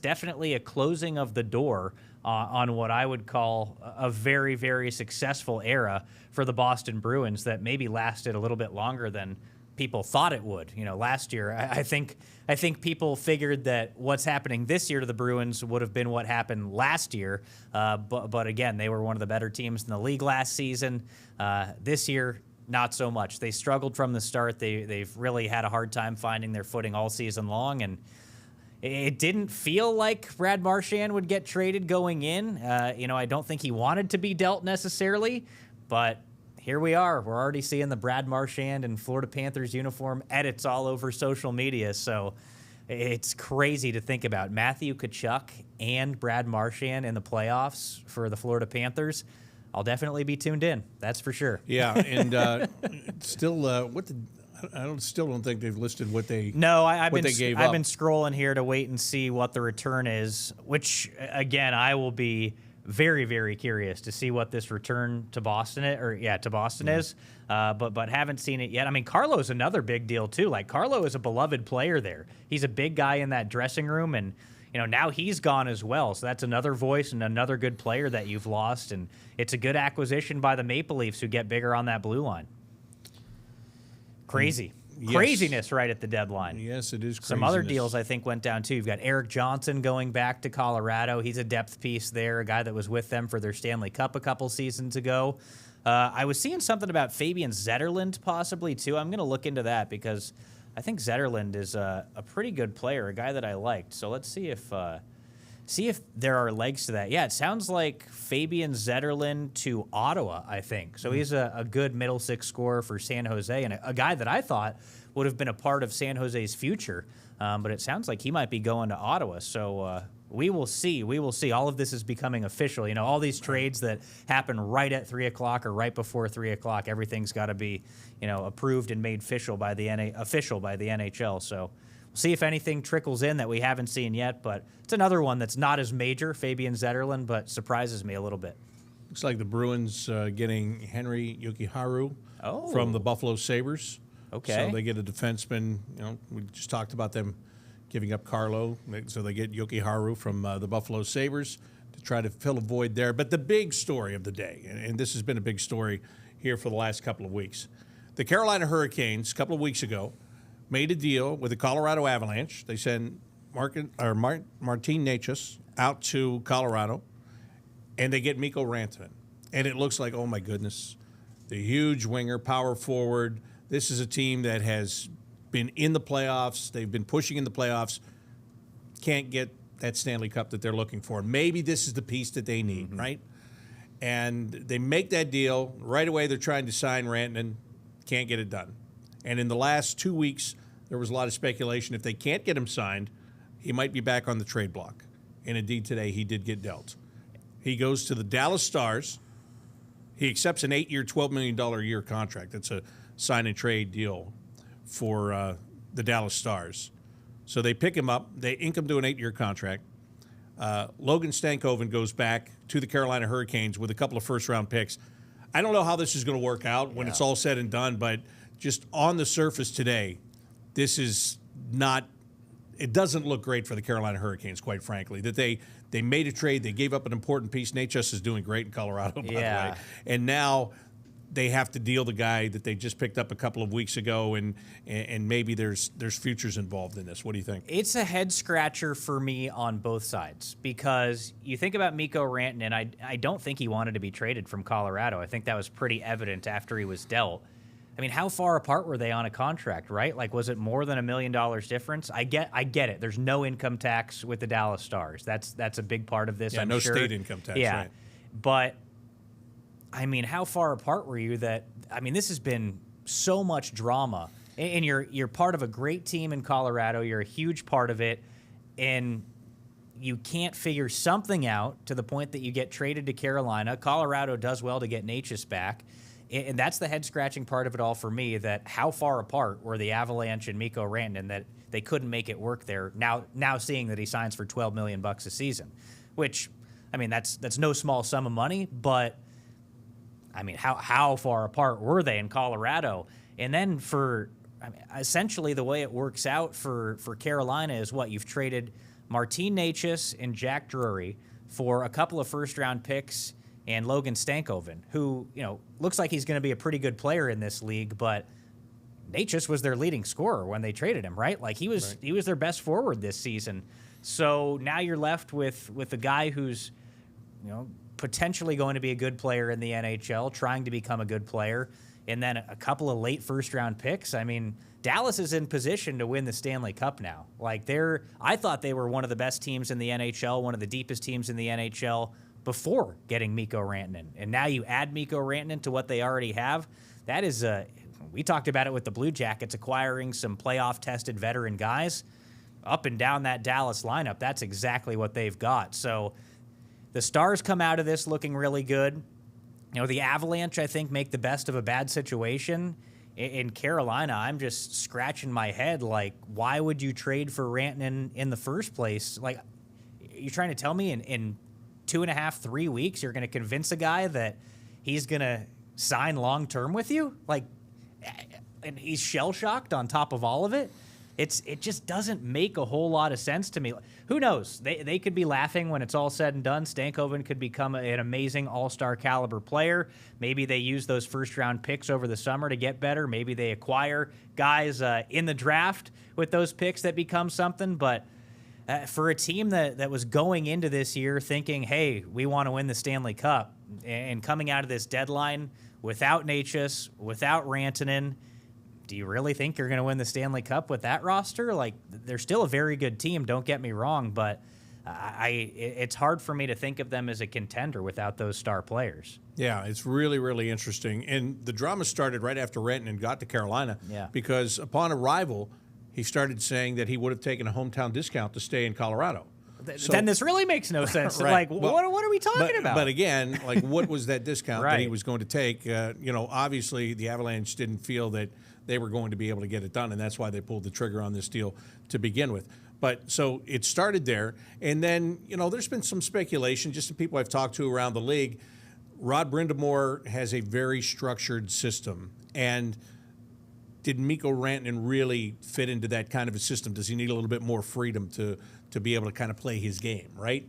Speaker 2: definitely a closing of the door on what I would call a very, very successful era for the Boston Bruins that maybe lasted a little bit longer than people thought it would. Last year, I think people figured that what's happening this year to the Bruins would have been what happened last year. But again, they were one of the better teams in the league last season. This year, not so much. They struggled from the start. They've really had a hard time finding their footing all season long, and it didn't feel like Brad Marchand would get traded going in. I don't think he wanted to be dealt necessarily, but here we are. We're already seeing the Brad Marchand and Florida Panthers uniform edits all over social media. So it's crazy to think about. Matthew Tkachuk and Brad Marchand in the playoffs for the Florida Panthers. I'll definitely be tuned in. That's for sure.
Speaker 1: Yeah, and still, still don't think they've listed what they
Speaker 2: I've been
Speaker 1: up.
Speaker 2: scrolling here to wait and see what the return is. Which again, I will be very, very curious to see what this return to Boston is. But haven't seen it yet. I mean, Carlo's another big deal too. Like Carlo is a beloved player there. He's a big guy in that dressing room, and now he's gone as well. So that's another voice and another good player that you've lost. And it's a good acquisition by the Maple Leafs, who get bigger on that blue line. Crazy.
Speaker 1: Yes.
Speaker 2: Craziness right at the deadline.
Speaker 1: Yes, it is craziness.
Speaker 2: Some other deals I think went down too. You've got Eric Johnson going back to Colorado. He's a depth piece there, a guy that was with them for their Stanley Cup a couple seasons ago. I was seeing something about Fabian Zetterlund possibly too. I'm going to look into that because I think Zetterlund is a pretty good player, a guy that I liked. So let's see if there are legs to that. Yeah, it sounds like Fabian Zetterlund to Ottawa, I think. So he's a good middle six scorer for San Jose, and a guy that I thought would have been a part of San Jose's future. But it sounds like he might be going to Ottawa. So we will see. We will see. All of this is becoming official. All these trades that happen right at 3 o'clock or right before 3 o'clock, everything's got to be, approved and made official by the NHL. So we'll see if anything trickles in that we haven't seen yet, but it's another one that's not as major, Fabian Zetterlund, but surprises me a little bit.
Speaker 1: Looks like the Bruins getting Henry Jokiharju from the Buffalo Sabres.
Speaker 2: Okay.
Speaker 1: So they get a defenseman. We just talked about them giving up Carlo, so they get Jokiharju from the Buffalo Sabres to try to fill a void there. But the big story of the day, and this has been a big story here for the last couple of weeks, the Carolina Hurricanes a couple of weeks ago made a deal with the Colorado Avalanche. They send Martin Necas out to Colorado, and they get Mikko Rantanen. And it looks like, oh my goodness, the huge winger, power forward. This is a team that has been in the playoffs. They've been pushing in the playoffs. Can't get that Stanley Cup that they're looking for. Maybe this is the piece that they need, right? And they make that deal. Right away, they're trying to sign Rantanen. Can't get it done. And in the last 2 weeks, there was a lot of speculation. If they can't get him signed, he might be back on the trade block. And indeed, today, he did get dealt. He goes to the Dallas Stars. He accepts an 8-year, $12 million a year contract. That's a sign-and-trade deal for the Dallas Stars. So they pick him up. They ink him to an 8-year contract. Logan Stankoven goes back to the Carolina Hurricanes with a couple of first-round picks. I don't know how this is going to work out when it's all said and done, but just on the surface today, this is not – it doesn't look great for the Carolina Hurricanes, quite frankly, that they made a trade. They gave up an important piece. Necas is doing great in Colorado, by the way. And now – they have to deal the guy that they just picked up a couple of weeks ago, and maybe there's futures involved in this. What do you think?
Speaker 2: It's a head scratcher for me on both sides because you think about Mikko Rantanen. I don't think he wanted to be traded from Colorado. I think that was pretty evident after he was dealt. I mean, how far apart were they on a contract, right? Like, was it more than $1 million difference? I get it. There's no income tax with the Dallas Stars. That's a big part of this.
Speaker 1: Yeah,
Speaker 2: I'm
Speaker 1: no
Speaker 2: sure.
Speaker 1: State income tax.
Speaker 2: Yeah,
Speaker 1: right.
Speaker 2: But I mean, how far apart were you that, I mean, this has been so much drama, and you're part of a great team in Colorado. You're a huge part of it, and you can't figure something out to the point that you get traded to Carolina. Colorado does well to get Necas back, and that's the head-scratching part of it all for me, that how far apart were the Avalanche and Mikko Rantanen that they couldn't make it work there, now seeing that he signs for $12 million a season, which, I mean, that's no small sum of money, but I mean, how far apart were they in Colorado? And then essentially the way it works out for Carolina is what you've traded Martin Necas and Jack Drury for a couple of first-round picks and Logan Stankoven, who, looks like he's going to be a pretty good player in this league, but Necas was their leading scorer when they traded him, right? Like he was their best forward this season. So now you're left with a guy who's, potentially going to be a good player in the NHL, trying to become a good player, and then a couple of late first-round picks. I mean, Dallas is in position to win the Stanley Cup now. Like I thought they were one of the best teams in the NHL, one of the deepest teams in the NHL before getting Mikko Rantanen. And now you add Mikko Rantanen to what they already have. That is we talked about it with the Blue Jackets acquiring some playoff-tested veteran guys. Up and down that Dallas lineup, that's exactly what they've got. So the Stars come out of this looking really good. The Avalanche, I think, make the best of a bad situation. In Carolina, I'm just scratching my head. Like, why would you trade for Rantanen in the first place? Like, you're trying to tell me in 2.5, 3 weeks, you're going to convince a guy that he's going to sign long-term with you? Like, and he's shell-shocked on top of all of it? It just doesn't make a whole lot of sense to me. Who knows? They could be laughing when it's all said and done. Stankoven could become an amazing all-star caliber player. Maybe they use those first-round picks over the summer to get better. Maybe they acquire guys in the draft with those picks that become something. But for a team that was going into this year thinking, hey, we want to win the Stanley Cup, and coming out of this deadline without Necas, without Rantanen, do you really think you're going to win the Stanley Cup with that roster? Like, they're still a very good team, don't get me wrong, but it's hard for me to think of them as a contender without those star players.
Speaker 1: Yeah, it's really, really interesting. And the drama started right after Rantanen got to Carolina, because upon arrival, he started saying that he would have taken a hometown discount to stay in Colorado.
Speaker 2: Then this really makes no sense.
Speaker 1: Right.
Speaker 2: Like, what are we talking about?
Speaker 1: But again, like, what was that discount
Speaker 2: Right.
Speaker 1: that he was going to take? Obviously, the Avalanche didn't feel that they were going to be able to get it done, and that's why they pulled the trigger on this deal to begin with. But so it started there, and then, there's been some speculation, just some people I've talked to around the league. Rod Brind'Amour has a very structured system, and did Mikko Rantanen really fit into that kind of a system? Does he need a little bit more freedom to be able to kind of play his game, right?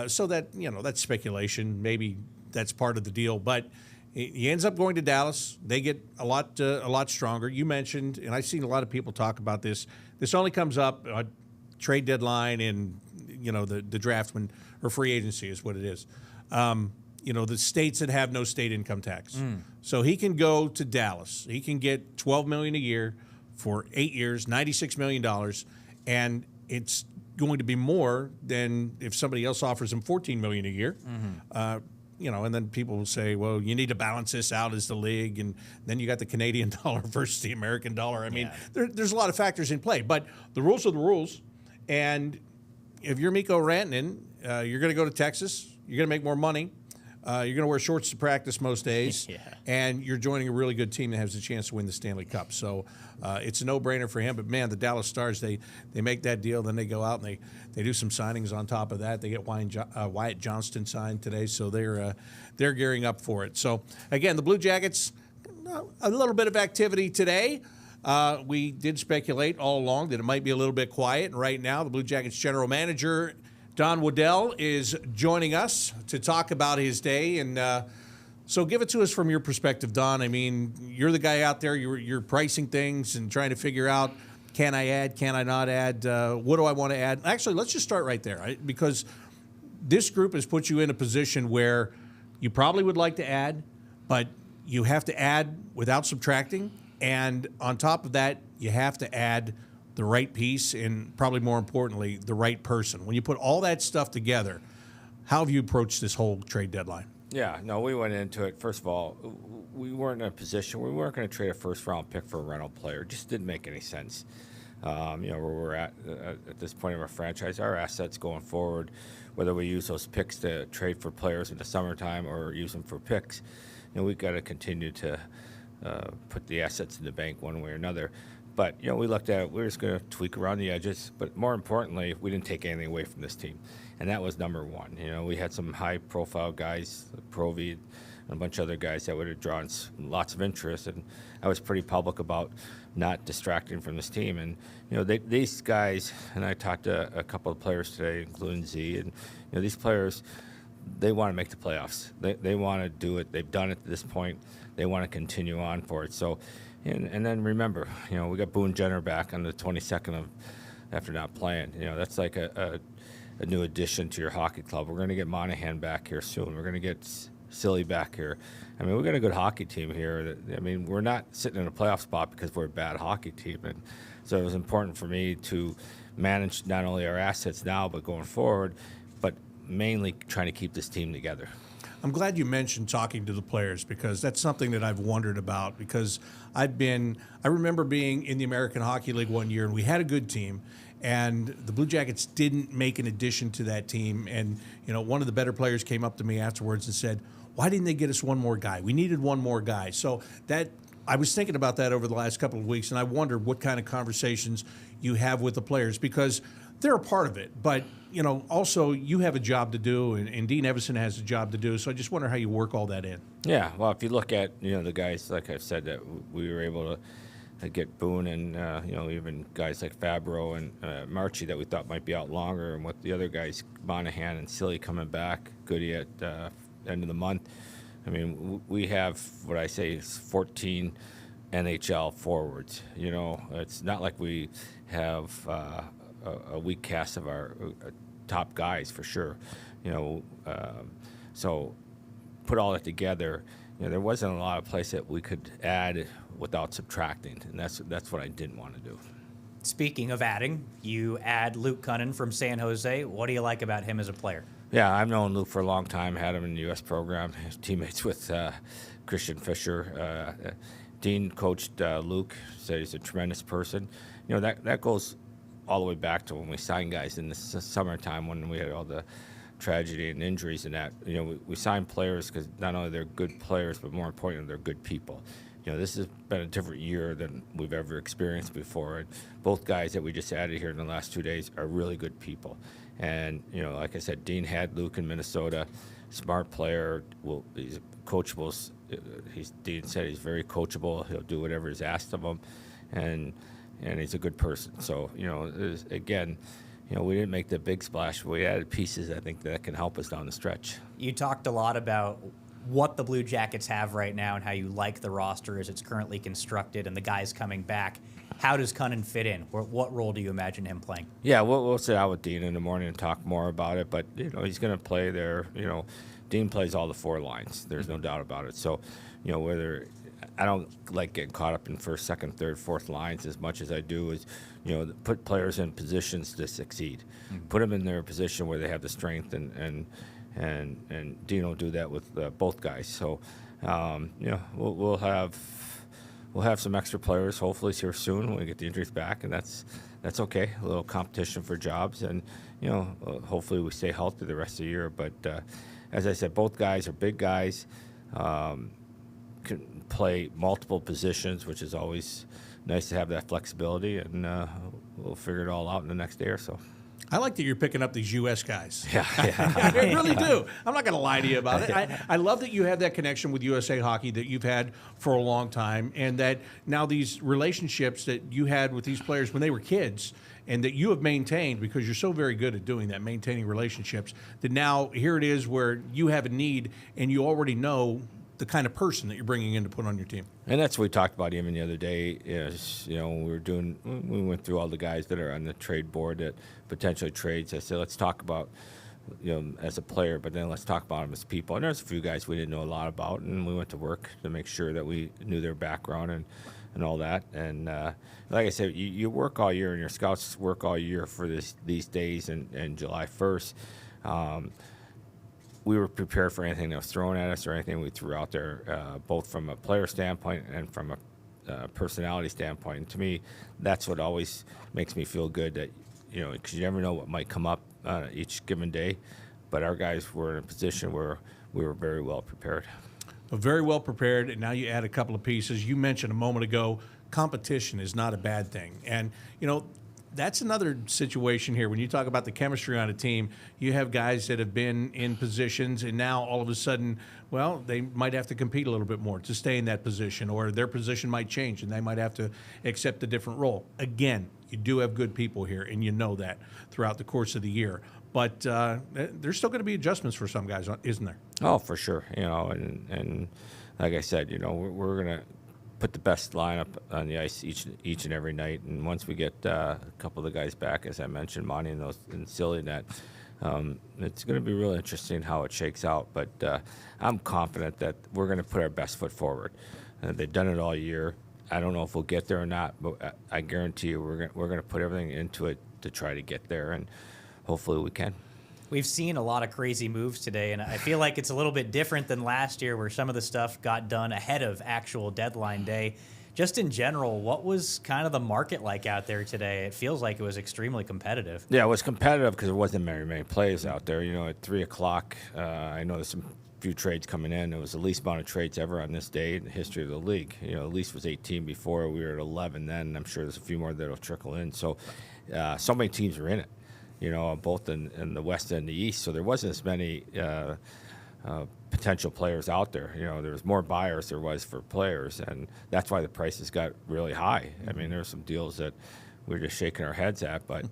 Speaker 1: So that, that's speculation. Maybe that's part of the deal, but he ends up going to Dallas. They get a lot stronger. You mentioned, and I've seen a lot of people talk about this. This only comes up trade deadline and the draft or free agency is what it is. The states that have no state income tax. So he can go to Dallas. He can get $12 million a year for 8 years, $96 million, and it's going to be more than if somebody else offers him $14 million a year. And then people will say, well, you need to balance this out as the league, and then you got the Canadian dollar versus the American dollar. I mean, there's a lot of factors in play, but the rules are the rules. And if you're Mikko Rantanen, you're going to go to Texas, you're going to make more money, you're going to wear shorts to practice most days, and you're joining a really good team that has a chance to win the Stanley Cup. So it's a no-brainer for him. But, man, the Dallas Stars, they make that deal. Then they go out and they do some signings on top of that. They get Wyatt Johnston signed today, so they're gearing up for it. So, again, the Blue Jackets, a little bit of activity today. We did speculate all along that it might be a little bit quiet. And right now, the Blue Jackets general manager, Don Waddell, is joining us to talk about his day. And so give it to us from your perspective, Don. I mean, you're the guy out there. You're pricing things and trying to figure out, can I add, can I not add? What do I want to add? Actually, let's just start right there, right? Because this group has put you in a position where you probably would like to add, but you have to add without subtracting. And on top of that, you have to add the right piece and, probably more importantly, the right person. When you put all that stuff together, how have you approached this whole trade deadline?
Speaker 4: Yeah, no, we went into it. First of all, we weren't in a position, we weren't going to trade a first-round pick for a rental player. It just didn't make any sense. Where we're at this point of our franchise, our assets going forward, whether we use those picks to trade for players in the summertime or use them for picks, we've got to continue to put the assets in the bank one way or another. But, we looked at it. We were just going to tweak around the edges. But more importantly, we didn't take anything away from this team. And that was number one. We had some high-profile guys, Provy, and a bunch of other guys that would have drawn lots of interest. And I was pretty public about not distracting from this team. And, these guys, and I talked to a couple of players today, including Z, and, these players, they want to make the playoffs. They want to do it. They've done it to this point. They want to continue on for it. So, and then remember, we got Boone Jenner back on the 22nd after not playing. That's like a new addition to your hockey club. We're going to get Monahan back here soon. We're going to get Silly back here. I mean, we've got a good hockey team here. We're not sitting in a playoff spot because we're a bad hockey team. And so it was important for me to manage not only our assets now, but going forward, but mainly trying to keep this team together.
Speaker 1: I'm glad you mentioned talking to the players, because that's something that I've wondered about, because I remember being in the American Hockey League one year, and we had a good team, and the Blue Jackets didn't make an addition to that team. And, one of the better players came up to me afterwards and said, why didn't they get us one more guy? We needed one more guy. So I was thinking about that over the last couple of weeks, and I wondered what kind of conversations you have with the players, because they're a part of it. But, also you have a job to do, and Dean Evison has a job to do. So I just wonder how you work all that in.
Speaker 4: Yeah, well, if you look at, the guys, like I said, that we were able to get Boone and, even guys like Fabro and Marchie that we thought might be out longer, and with the other guys, Monahan and Silly coming back, Goody at end of the month. We have what I say is 14 NHL forwards. It's not like we have a weak cast of our top guys for sure. So put all that together, there wasn't a lot of place that we could add without subtracting, and that's what I didn't want to do.
Speaker 2: Speaking of adding, you add Luke Kunin from San Jose. What do you like about him as a player?
Speaker 4: Yeah, I've known Luke for a long time, had him in the U.S. program, his teammates with Christian Fischer. Dean coached Luke, said he's a tremendous person. That goes all the way back to when we signed guys in the summertime when we had all the tragedy and injuries and that. We signed players because not only they're good players, but more importantly, they're good people. This has been a different year than we've ever experienced before. And both guys that we just added here in the last 2 days are really good people. And, like I said, Dean had Luke in Minnesota, smart player. He's coachable. Dean said he's very coachable. He'll do whatever is asked of him. And he's a good person. So, again, we didn't make the big splash. But we added pieces, I think, that can help us down the stretch.
Speaker 2: You talked a lot about what the Blue Jackets have right now and how you like the roster as it's currently constructed and the guys coming back. How does Kunin fit in? What role do you imagine him playing?
Speaker 4: Yeah, we'll sit out with Dean in the morning and talk more about it. But, he's going to play there. Dean plays all the four lines. There's no doubt about it. So, whether I don't like getting caught up in first, second, third, fourth lines as much as I do is, put players in positions to succeed. Mm-hmm. Put them in their position where they have the strength, and Dean will do that with both guys. So, we'll have some extra players hopefully here soon when we get the injuries back, and that's okay. A little competition for jobs, and hopefully we stay healthy the rest of the year. But as I said, both guys are big guys. Can play multiple positions, which is always nice to have that flexibility, and we'll figure it all out in the next day or so.
Speaker 1: I like that you're picking up these U.S. guys.
Speaker 4: Yeah.
Speaker 1: I really do. I'm not going to lie to you about it. I love that you have that connection with USA Hockey that you've had for a long time, and that now these relationships that you had with these players when they were kids and that you have maintained, because you're so very good at doing that, maintaining relationships, that now here it is where you have a need and you already know the kind of person that you're bringing in to put on your team. And
Speaker 4: that's what we talked about even the other day is, we went through all the guys that are on the trade board that potentially trades. I said, let's talk about, as a player, but then let's talk about them as people. And there's a few guys we didn't know a lot about, and we went to work to make sure that we knew their background and all that. And like I said, you work all year, and your scouts work all year for these days and July 1st. We were prepared for anything that was thrown at us or anything we threw out there, both from a player standpoint and from a personality standpoint. And to me, that's what always makes me feel good, that, because you never know what might come up each given day. But our guys were in a position where we were very well prepared.
Speaker 1: Very well prepared, and now you add a couple of pieces. You mentioned a moment ago competition is not a bad thing. And, that's another situation here. When you talk about the chemistry on a team, you have guys that have been in positions, and now all of a sudden, well, they might have to compete a little bit more to stay in that position, or their position might change, and they might have to accept a different role. Again, you do have good people here, and you know that throughout the course of the year. But there's still going to be adjustments for some guys, isn't there?
Speaker 4: Oh, for sure. And like I said, we're going to put the best lineup on the ice each and every night. And once we get a couple of the guys back, as I mentioned, Monty and Silly Net, it's going to be really interesting how it shakes out. But I'm confident that we're going to put our best foot forward. They've done it all year. I don't know if we'll get there or not, but I guarantee you we're going to put everything into it to try to get there, and hopefully we can.
Speaker 2: We've seen a lot of crazy moves today, and I feel like it's a little bit different than last year where some of the stuff got done ahead of actual deadline day. Just in general, what was kind of the market like out there today? It feels like it was extremely competitive.
Speaker 4: Yeah, it was competitive because there wasn't many plays out there. At 3 o'clock, I know there's some few trades coming in. It was the least amount of trades ever on this day in the history of the league. The least was 18 before. We were at 11 then. I'm sure there's a few more that'll trickle in. So many teams were in it. Both in the West and the East. So there wasn't as many potential players out there. There was more buyers there was for players, and that's why the prices got really high. I mean, there were some deals that we were just shaking our heads at, but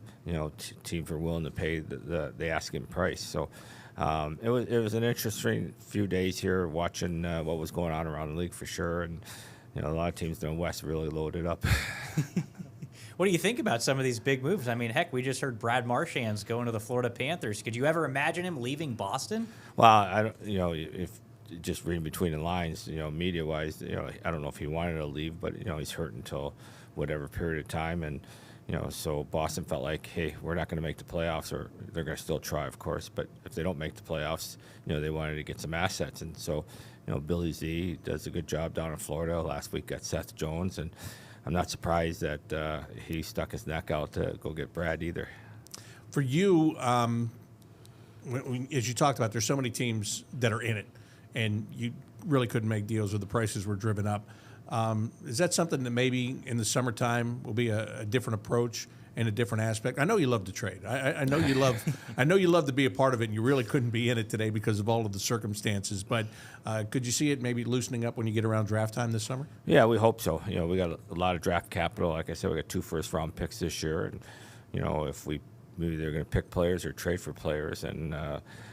Speaker 4: teams were willing to pay the asking price. So it was an interesting few days here watching what was going on around the league for sure, and a lot of teams in the West really loaded up.
Speaker 2: What do you think about some of these big moves? I mean, heck, we just heard Brad Marchand's going to the Florida Panthers. Could you ever imagine him leaving Boston?
Speaker 4: Well, I don't. If just reading between the lines, media-wise, I don't know if he wanted to leave, but he's hurt until whatever period of time, and so Boston felt like, hey, we're not going to make the playoffs, or they're going to still try, of course, but if they don't make the playoffs, they wanted to get some assets, and so Billy Z does a good job down in Florida. Last week got Seth Jones, and I'm not surprised that he stuck his neck out to go get Brad either.
Speaker 1: For you, as you talked about, there's so many teams that are in it, and you really couldn't make deals or the prices were driven up. Is that something that maybe in the summertime will be a different approach and a different aspect? I know you love to trade. I know you love. I know you love to be a part of it, and you really couldn't be in it today because of all of the circumstances. But could you see it maybe loosening up when you get around draft time this summer?
Speaker 4: Yeah, we hope so. We got a lot of draft capital. Like I said, we got 2 first-round picks this year, and if we maybe they're going to pick players or trade for players, and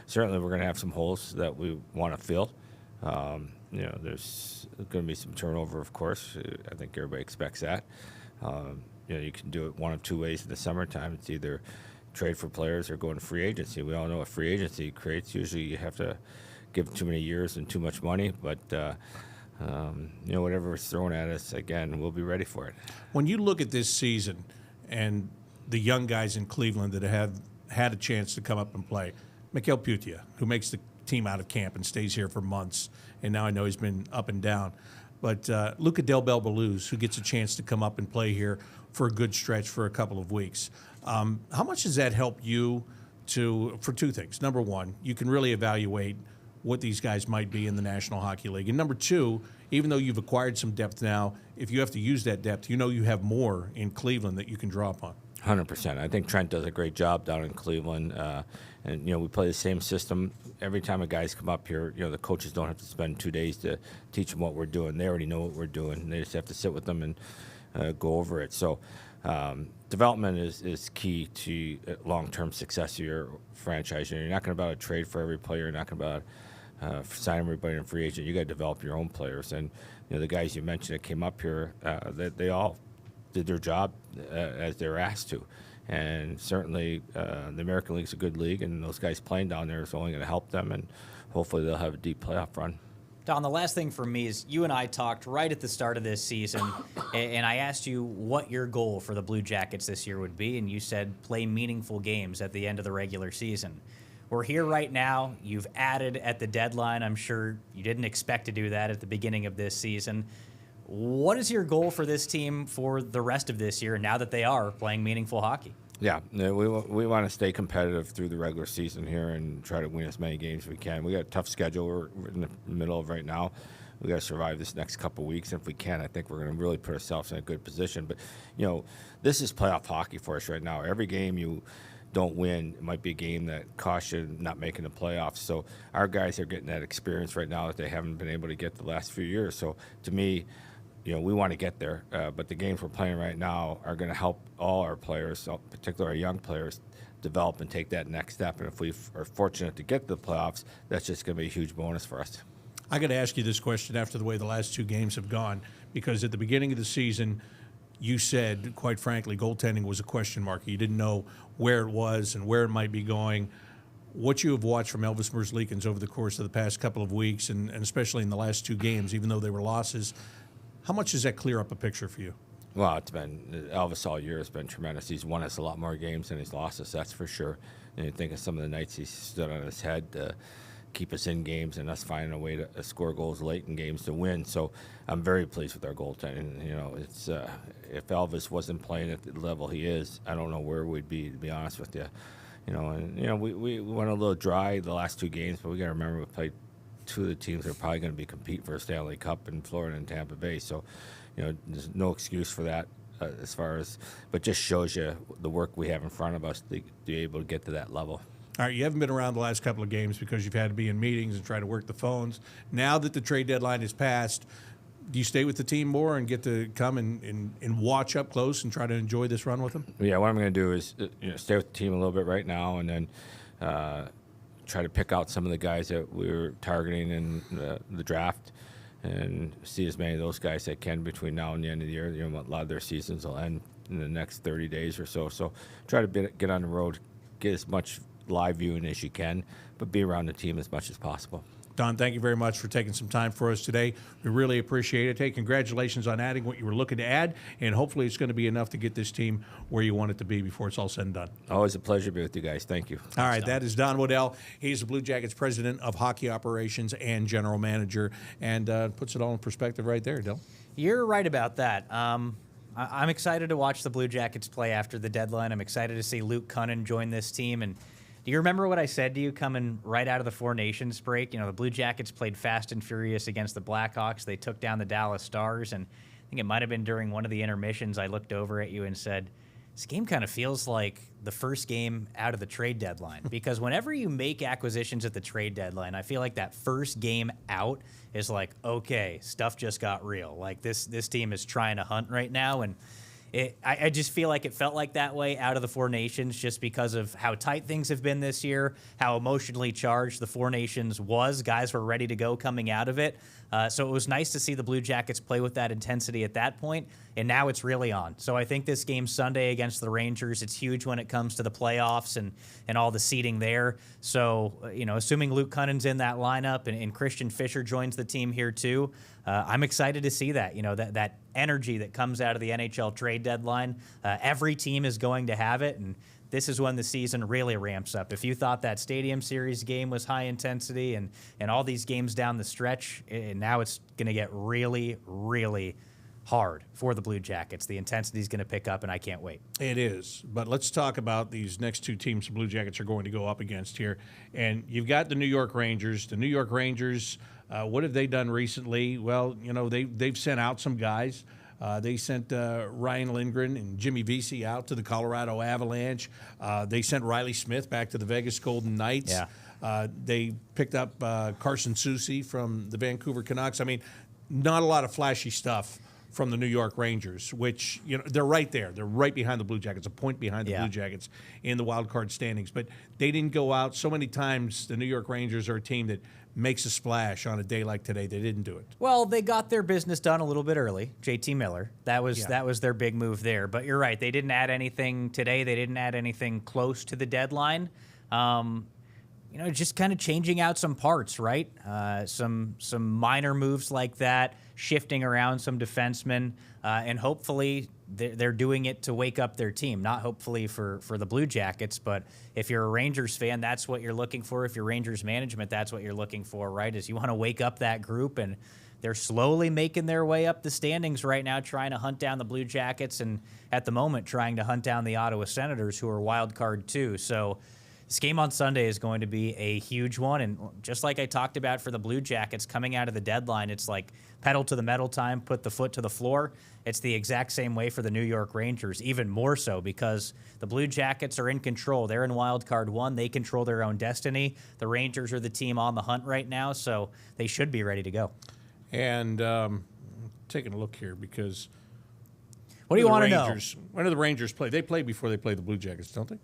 Speaker 4: certainly we're going to have some holes that we want to fill. There's going to be some turnover, of course. I think everybody expects that. You can do it one of 2 ways in the summertime. It's either trade for players or go into free agency. We all know what free agency creates. Usually you have to give too many years and too much money, but whatever is thrown at us, again, we'll be ready for it.
Speaker 1: When you look at this season and the young guys in Cleveland that have had a chance to come up and play, McElligott, who makes the team out of camp and stays here for months, and now I know he's been up and down. But Luca Del Belbaluz, who gets a chance to come up and play here for a good stretch for a couple of weeks. How much does that help you for 2 things? Number one, you can really evaluate what these guys might be in the National Hockey League. And number two, even though you've acquired some depth now, if you have to use that depth, you have more in Cleveland that you can draw upon.
Speaker 4: 100%. I think Trent does a great job down in Cleveland. And, we play the same system. Every time a guy's come up here, the coaches don't have to spend 2 days to teach them what we're doing. They already know what we're doing. They just have to sit with them and go over it. So development is key to long-term success of your franchise. You're not going to be able to trade for every player. You're not going to be able to sign everybody in free agent. You got to develop your own players. And, the guys you mentioned that came up here, they all did their job as they were asked to. And certainly the American League's a good league, and those guys playing down there is only going to help them, and hopefully they'll have a deep playoff run.
Speaker 2: Don, the last thing for me is you and I talked right at the start of this season, and I asked you what your goal for the Blue Jackets this year would be, and you said play meaningful games at the end of the regular season. We're here right now. You've added at the deadline. I'm sure you didn't expect to do that at the beginning of this season. What is your goal for this team for the rest of this year now that they are playing meaningful hockey?
Speaker 4: Yeah, we want to stay competitive through the regular season here and try to win as many games as we can. We got a tough schedule we're in the middle of right now. we got to survive this next couple weeks. And if we can, I think we're going to really put ourselves in a good position. But, this is playoff hockey for us right now. Every game you don't win, it might be a game that costs you not making the playoffs. So our guys are getting that experience right now that they haven't been able to get the last few years. So to me, we want to get there, but the games we're playing right now are going to help all our players, particularly our young players, develop and take that next step. And if we are fortunate to get to the playoffs, that's just going to be a huge bonus for us.
Speaker 1: I got to ask you this question after the way the last 2 games have gone, because at the beginning of the season, you said, quite frankly, goaltending was a question mark. You didn't know where it was and where it might be going. What you have watched from Elvis Merzlikins over the course of the past couple of weeks, and especially in the last 2 games, even though they were losses, how much does that clear up a picture for you?
Speaker 4: Well, it's been Elvis all year has been tremendous. He's won us a lot more games than he's lost us, that's for sure. And you think of some of the nights he stood on his head to keep us in games and us finding a way to score goals late in games to win. So I'm very pleased with our goaltending. It's if Elvis wasn't playing at the level he is, I don't know where we'd be, to be honest with you. We went a little dry the last 2 games, but we got to remember we played 2 of the teams that are probably going to be compete for a Stanley Cup in Florida and Tampa Bay. So, there's no excuse for that but just shows you the work we have in front of us to be able to get to that level.
Speaker 1: All right, you haven't been around the last couple of games because you've had to be in meetings and try to work the phones. Now that the trade deadline is passed, do you stay with the team more and get to come and watch up close and try to enjoy this run with them?
Speaker 4: Yeah, what I'm going to do is stay with the team a little bit right now, and then try to pick out some of the guys that we're targeting in the draft and see as many of those guys as I can between now and the end of the year. A lot of their seasons will end in the next 30 days or so. So try to get on the road, get as much live viewing as you can, but be around the team as much as possible.
Speaker 1: Don, thank you very much for taking some time for us today. We really appreciate it. Hey, congratulations on adding what you were looking to add, and hopefully it's going to be enough to get this team where you want it to be before it's all said and done.
Speaker 4: Always a pleasure to be with you guys. Thank you.
Speaker 1: All right, that is Don Waddell. He's the Blue Jackets president of hockey operations and general manager, and puts it all in perspective right there, Dylan.
Speaker 2: You're right about that. I'm excited to watch the Blue Jackets play after the deadline. I'm excited to see Luke Kunin join this team. And do you remember what I said to you coming right out of the 4 Nations break? The Blue Jackets played fast and furious against the Blackhawks. They took down the Dallas Stars, and I think it might have been during one of the intermissions I looked over at you and said, this game kind of feels like the first game out of the trade deadline. Because whenever you make acquisitions at the trade deadline, I feel like that first game out is like, okay, stuff just got real. Like this team is trying to hunt right now, and I just feel like it felt like that way out of the 4 Nations just because of how tight things have been this year, how emotionally charged the 4 Nations was. Guys were ready to go coming out of it. So it was nice to see the Blue Jackets play with that intensity at that point, and now it's really on. So I think this game Sunday against the Rangers, it's huge when it comes to the playoffs and all the seeding there. So, assuming Luke Kunin's in that lineup and Christian Fischer joins the team here too, I'm excited to see that, that energy that comes out of the NHL trade deadline. Every team is going to have it, and this is when the season really ramps up. If you thought that Stadium Series game was high intensity and all these games down the stretch, and now it's going to get really, really hard for the Blue Jackets. The intensity is going to pick up, and I can't wait.
Speaker 1: It is. But let's talk about these next 2 teams the Blue Jackets are going to go up against here. And you've got the New York Rangers. The New York Rangers, what have they done recently? Well, they've sent out some guys. They sent Ryan Lindgren and Jimmy Vesey out to the Colorado Avalanche. They sent Riley Smith back to the Vegas Golden Knights.
Speaker 2: Yeah.
Speaker 1: They picked up Carson Soucy from the Vancouver Canucks. I mean, not a lot of flashy stuff from the New York Rangers, which, they're right there. They're right behind the Blue Jackets, a point behind the Blue Jackets in the wild card standings. But they didn't go out. So many times the New York Rangers are a team that makes a splash on a day like today. They didn't do it.
Speaker 2: Well, they got their business done a little bit early. JT Miller, that was their big move there. But you're right, they didn't add anything today. They didn't add anything close to the deadline. Just kind of changing out some parts, right? Some minor moves like that, shifting around some defensemen, and hopefully they're doing it to wake up their team. Not hopefully for the Blue Jackets, but if you're a Rangers fan, that's what you're looking for. If you're Rangers management, that's what you're looking for, right? Is you want to wake up that group, and they're slowly making their way up the standings right now, trying to hunt down the Blue Jackets, and at the moment trying to hunt down the Ottawa Senators, who are wild card too. So This game on Sunday is going to be a huge one, and just like I talked about for the Blue Jackets coming out of the deadline, it's like pedal to the metal time, put the foot to the floor. It's the exact same way for the New York Rangers, even more so because the Blue Jackets are in control. They're in wild card 1. They control their own destiny. The Rangers are the team on the hunt right now, so they should be ready to go.
Speaker 1: And taking a look here because
Speaker 2: what do you want to know?
Speaker 1: When do the Rangers play? They play before they play the Blue Jackets, don't they?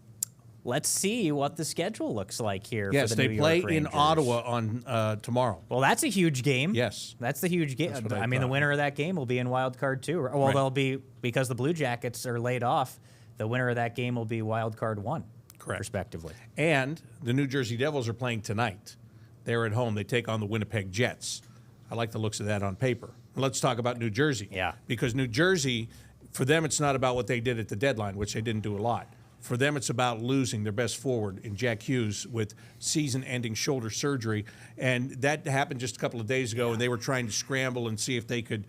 Speaker 2: Let's see what the schedule looks like here.
Speaker 1: Yes,
Speaker 2: for the
Speaker 1: they
Speaker 2: New
Speaker 1: play
Speaker 2: York
Speaker 1: in
Speaker 2: Rangers.
Speaker 1: Ottawa on tomorrow.
Speaker 2: Well, that's a huge game.
Speaker 1: Yes.
Speaker 2: That's the huge game.
Speaker 1: That's what I
Speaker 2: I mean, the
Speaker 1: thought.
Speaker 2: winner of that game will be in wild card 2. Well,
Speaker 1: Right.
Speaker 2: they'll be, because the Blue Jackets are laid off, the winner of that game will be wild card 1,
Speaker 1: Correct.
Speaker 2: respectively.
Speaker 1: And the New Jersey Devils are playing tonight. They're at home. They take on the Winnipeg Jets. I like the looks of that on paper. Let's talk about New Jersey.
Speaker 2: Yeah.
Speaker 1: Because New Jersey, for them, it's not about what they did at the deadline, which they didn't do a lot. For them, it's about losing their best forward in Jack Hughes with season-ending shoulder surgery. And that happened just a couple of days ago, and they were trying to scramble and see if they could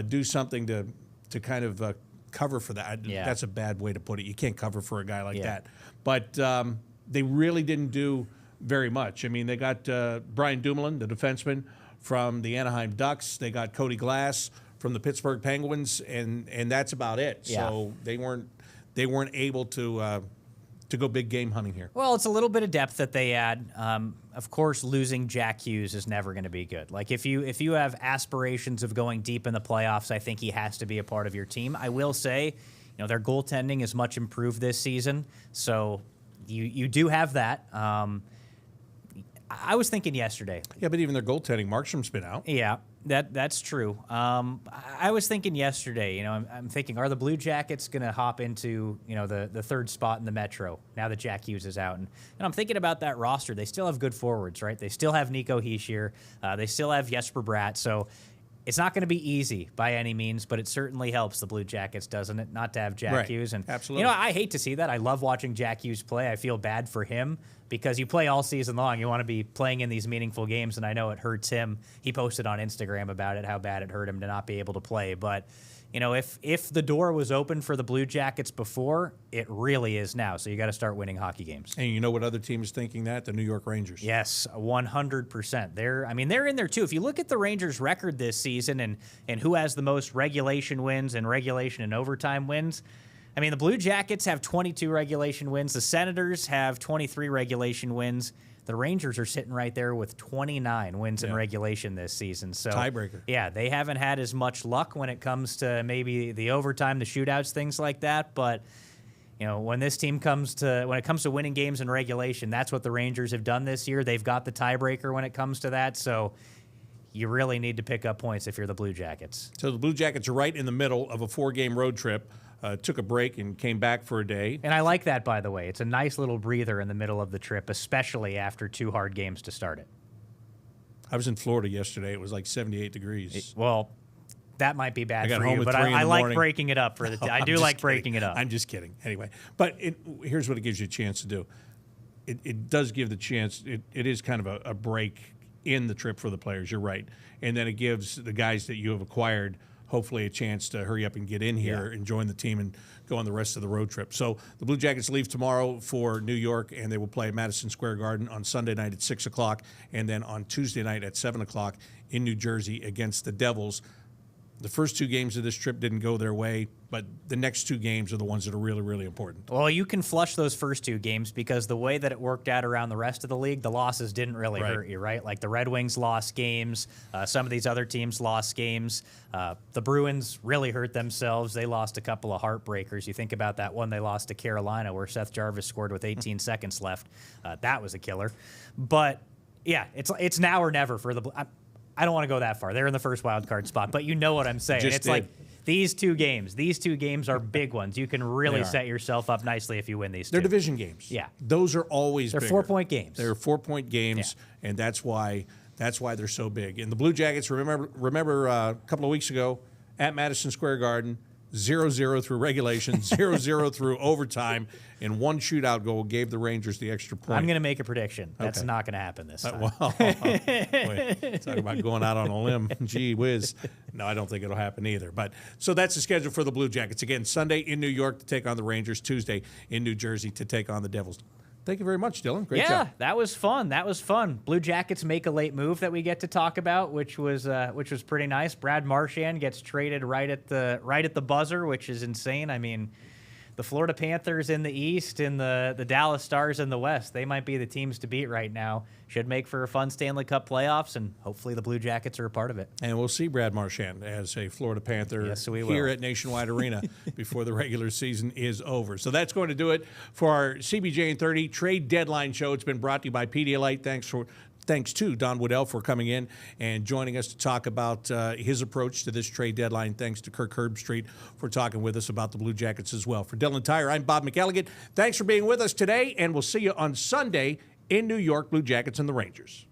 Speaker 1: do something to kind of cover for that.
Speaker 2: Yeah.
Speaker 1: That's a bad way to put it. You can't cover for a guy like
Speaker 2: Yeah.
Speaker 1: that. But they really didn't do very much. I mean, they got Brian Dumoulin, the defenseman, from the Anaheim Ducks. They got Cody Glass from the Pittsburgh Penguins, and that's about it.
Speaker 2: Yeah.
Speaker 1: So they weren't able to go big game hunting here.
Speaker 2: Well, it's a little bit of depth that they add. Of course, losing Jack Hughes is never going to be good. Like if you have aspirations of going deep in the playoffs, I think he has to be a part of your team. I will say, their goaltending is much improved this season, so you do have that. I was thinking yesterday.
Speaker 1: Yeah, but even their goaltending, Markstrom's been out.
Speaker 2: Yeah, that's true. I was thinking yesterday, I'm thinking, are the Blue Jackets going to hop into, the third spot in the Metro now that Jack Hughes is out? And I'm thinking about that roster. They still have good forwards, right? They still have Nico Hischier. They still have Jesper Bratt. So it's not going to be easy by any means, but it certainly helps the Blue Jackets, doesn't it, not to have Jack
Speaker 1: Right.
Speaker 2: Hughes? And
Speaker 1: Absolutely.
Speaker 2: I hate to see that. I love watching Jack Hughes play. I feel bad for him because you play all season long. You want to be playing in these meaningful games, and I know it hurts him. He posted on Instagram about it, how bad it hurt him to not be able to play. But, if the door was open for the Blue Jackets before, it really is now. So you got to start winning hockey games.
Speaker 1: And you know what other team is thinking that? The New York Rangers.
Speaker 2: Yes, 100%. They're in there too. If you look at the Rangers' record this season and who has the most regulation wins and regulation and overtime wins, the Blue Jackets have 22 regulation wins. The Senators have 23 regulation wins. The Rangers are sitting right there with 29 wins in regulation this season. So
Speaker 1: Tiebreaker.
Speaker 2: Yeah, they haven't had as much luck when it comes to maybe the overtime, the shootouts, things like that. But when it comes to winning games in regulation, that's what the Rangers have done this year. They've got the tiebreaker when it comes to that. So you really need to pick up points if you're the Blue Jackets.
Speaker 1: So the Blue Jackets are right in the middle of a 4-game road trip. Took a break and came back for a day.
Speaker 2: And I like that, by the way. It's a nice little breather in the middle of the trip, especially after 2 hard games to start it.
Speaker 1: I was in Florida yesterday. It was like 78 degrees.
Speaker 2: Well, that might be bad
Speaker 1: got
Speaker 2: for
Speaker 1: home
Speaker 2: you,
Speaker 1: at
Speaker 2: but
Speaker 1: 3 in
Speaker 2: I
Speaker 1: the
Speaker 2: like
Speaker 1: morning.
Speaker 2: breaking it up for the. I do like breaking it up.
Speaker 1: I'm just kidding. Anyway, but here's what it gives you a chance to do. It does give the chance. It is kind of a break in the trip for the players. You're right, and then it gives the guys that you have acquired hopefully a chance to hurry up and get in here and join the team and go on the rest of the road trip. So the Blue Jackets leave tomorrow for New York, and they will play at Madison Square Garden on Sunday night at 6 o'clock, and then on Tuesday night at 7 o'clock in New Jersey against the Devils. The first 2 games of this trip didn't go their way, but the next 2 games are the ones that are really, really important.
Speaker 2: Well, you can flush those first 2 games because the way that it worked out around the rest of the league, the losses didn't really hurt you, right? Like the Red Wings lost games. Some of these other teams lost games. The Bruins really hurt themselves. They lost a couple of heartbreakers. You think about that one they lost to Carolina where Seth Jarvis scored with 18 seconds left. That was a killer. But, yeah, it's now or never for the I don't want to go that far. They're in the first wild card spot, but you know what I'm saying.
Speaker 1: Just
Speaker 2: it's
Speaker 1: did.
Speaker 2: like these two games are big ones. You can really set yourself up nicely if you win these
Speaker 1: They're
Speaker 2: two.
Speaker 1: division games.
Speaker 2: Yeah.
Speaker 1: Those are always
Speaker 2: They're
Speaker 1: bigger.
Speaker 2: 4-point games.
Speaker 1: They're 4-point games, and that's why they're so big. And the Blue Jackets, remember a couple of weeks ago at Madison Square Garden, 0-0 through regulation, 0-0 through overtime, and 1 shootout goal gave the Rangers the extra point.
Speaker 2: I'm going to make a prediction. That's
Speaker 1: Okay.
Speaker 2: not going to happen this time.
Speaker 1: Well, boy, talk about going out on a limb. Gee whiz. No, I don't think it'll happen either. But so that's the schedule for the Blue Jackets. Again, Sunday in New York to take on the Rangers, Tuesday in New Jersey to take on the Devils. Thank you very much, Dylan. Great
Speaker 2: Yeah,
Speaker 1: job.
Speaker 2: that was fun. That was fun. Blue Jackets make a late move that we get to talk about, which was pretty nice. Brad Marchand gets traded right at the buzzer, which is insane. I mean, the Florida Panthers in the East and the Dallas Stars in the West, they might be the teams to beat right now. Should make for a fun Stanley Cup playoffs, and hopefully the Blue Jackets are a part of it.
Speaker 1: And we'll see Brad Marchand as a Florida Panther here at Nationwide Arena before the regular season is over. So that's going to do it for our CBJ and 30 trade deadline show. It's been brought to you by Pedialyte. Thanks to Don Waddell for coming in and joining us to talk about his approach to this trade deadline. Thanks to Kirk Herbstreit for talking with us about the Blue Jackets as well. For Dylan Tyrer, I'm Bob McElligott. Thanks for being with us today, and we'll see you on Sunday in New York, Blue Jackets and the Rangers.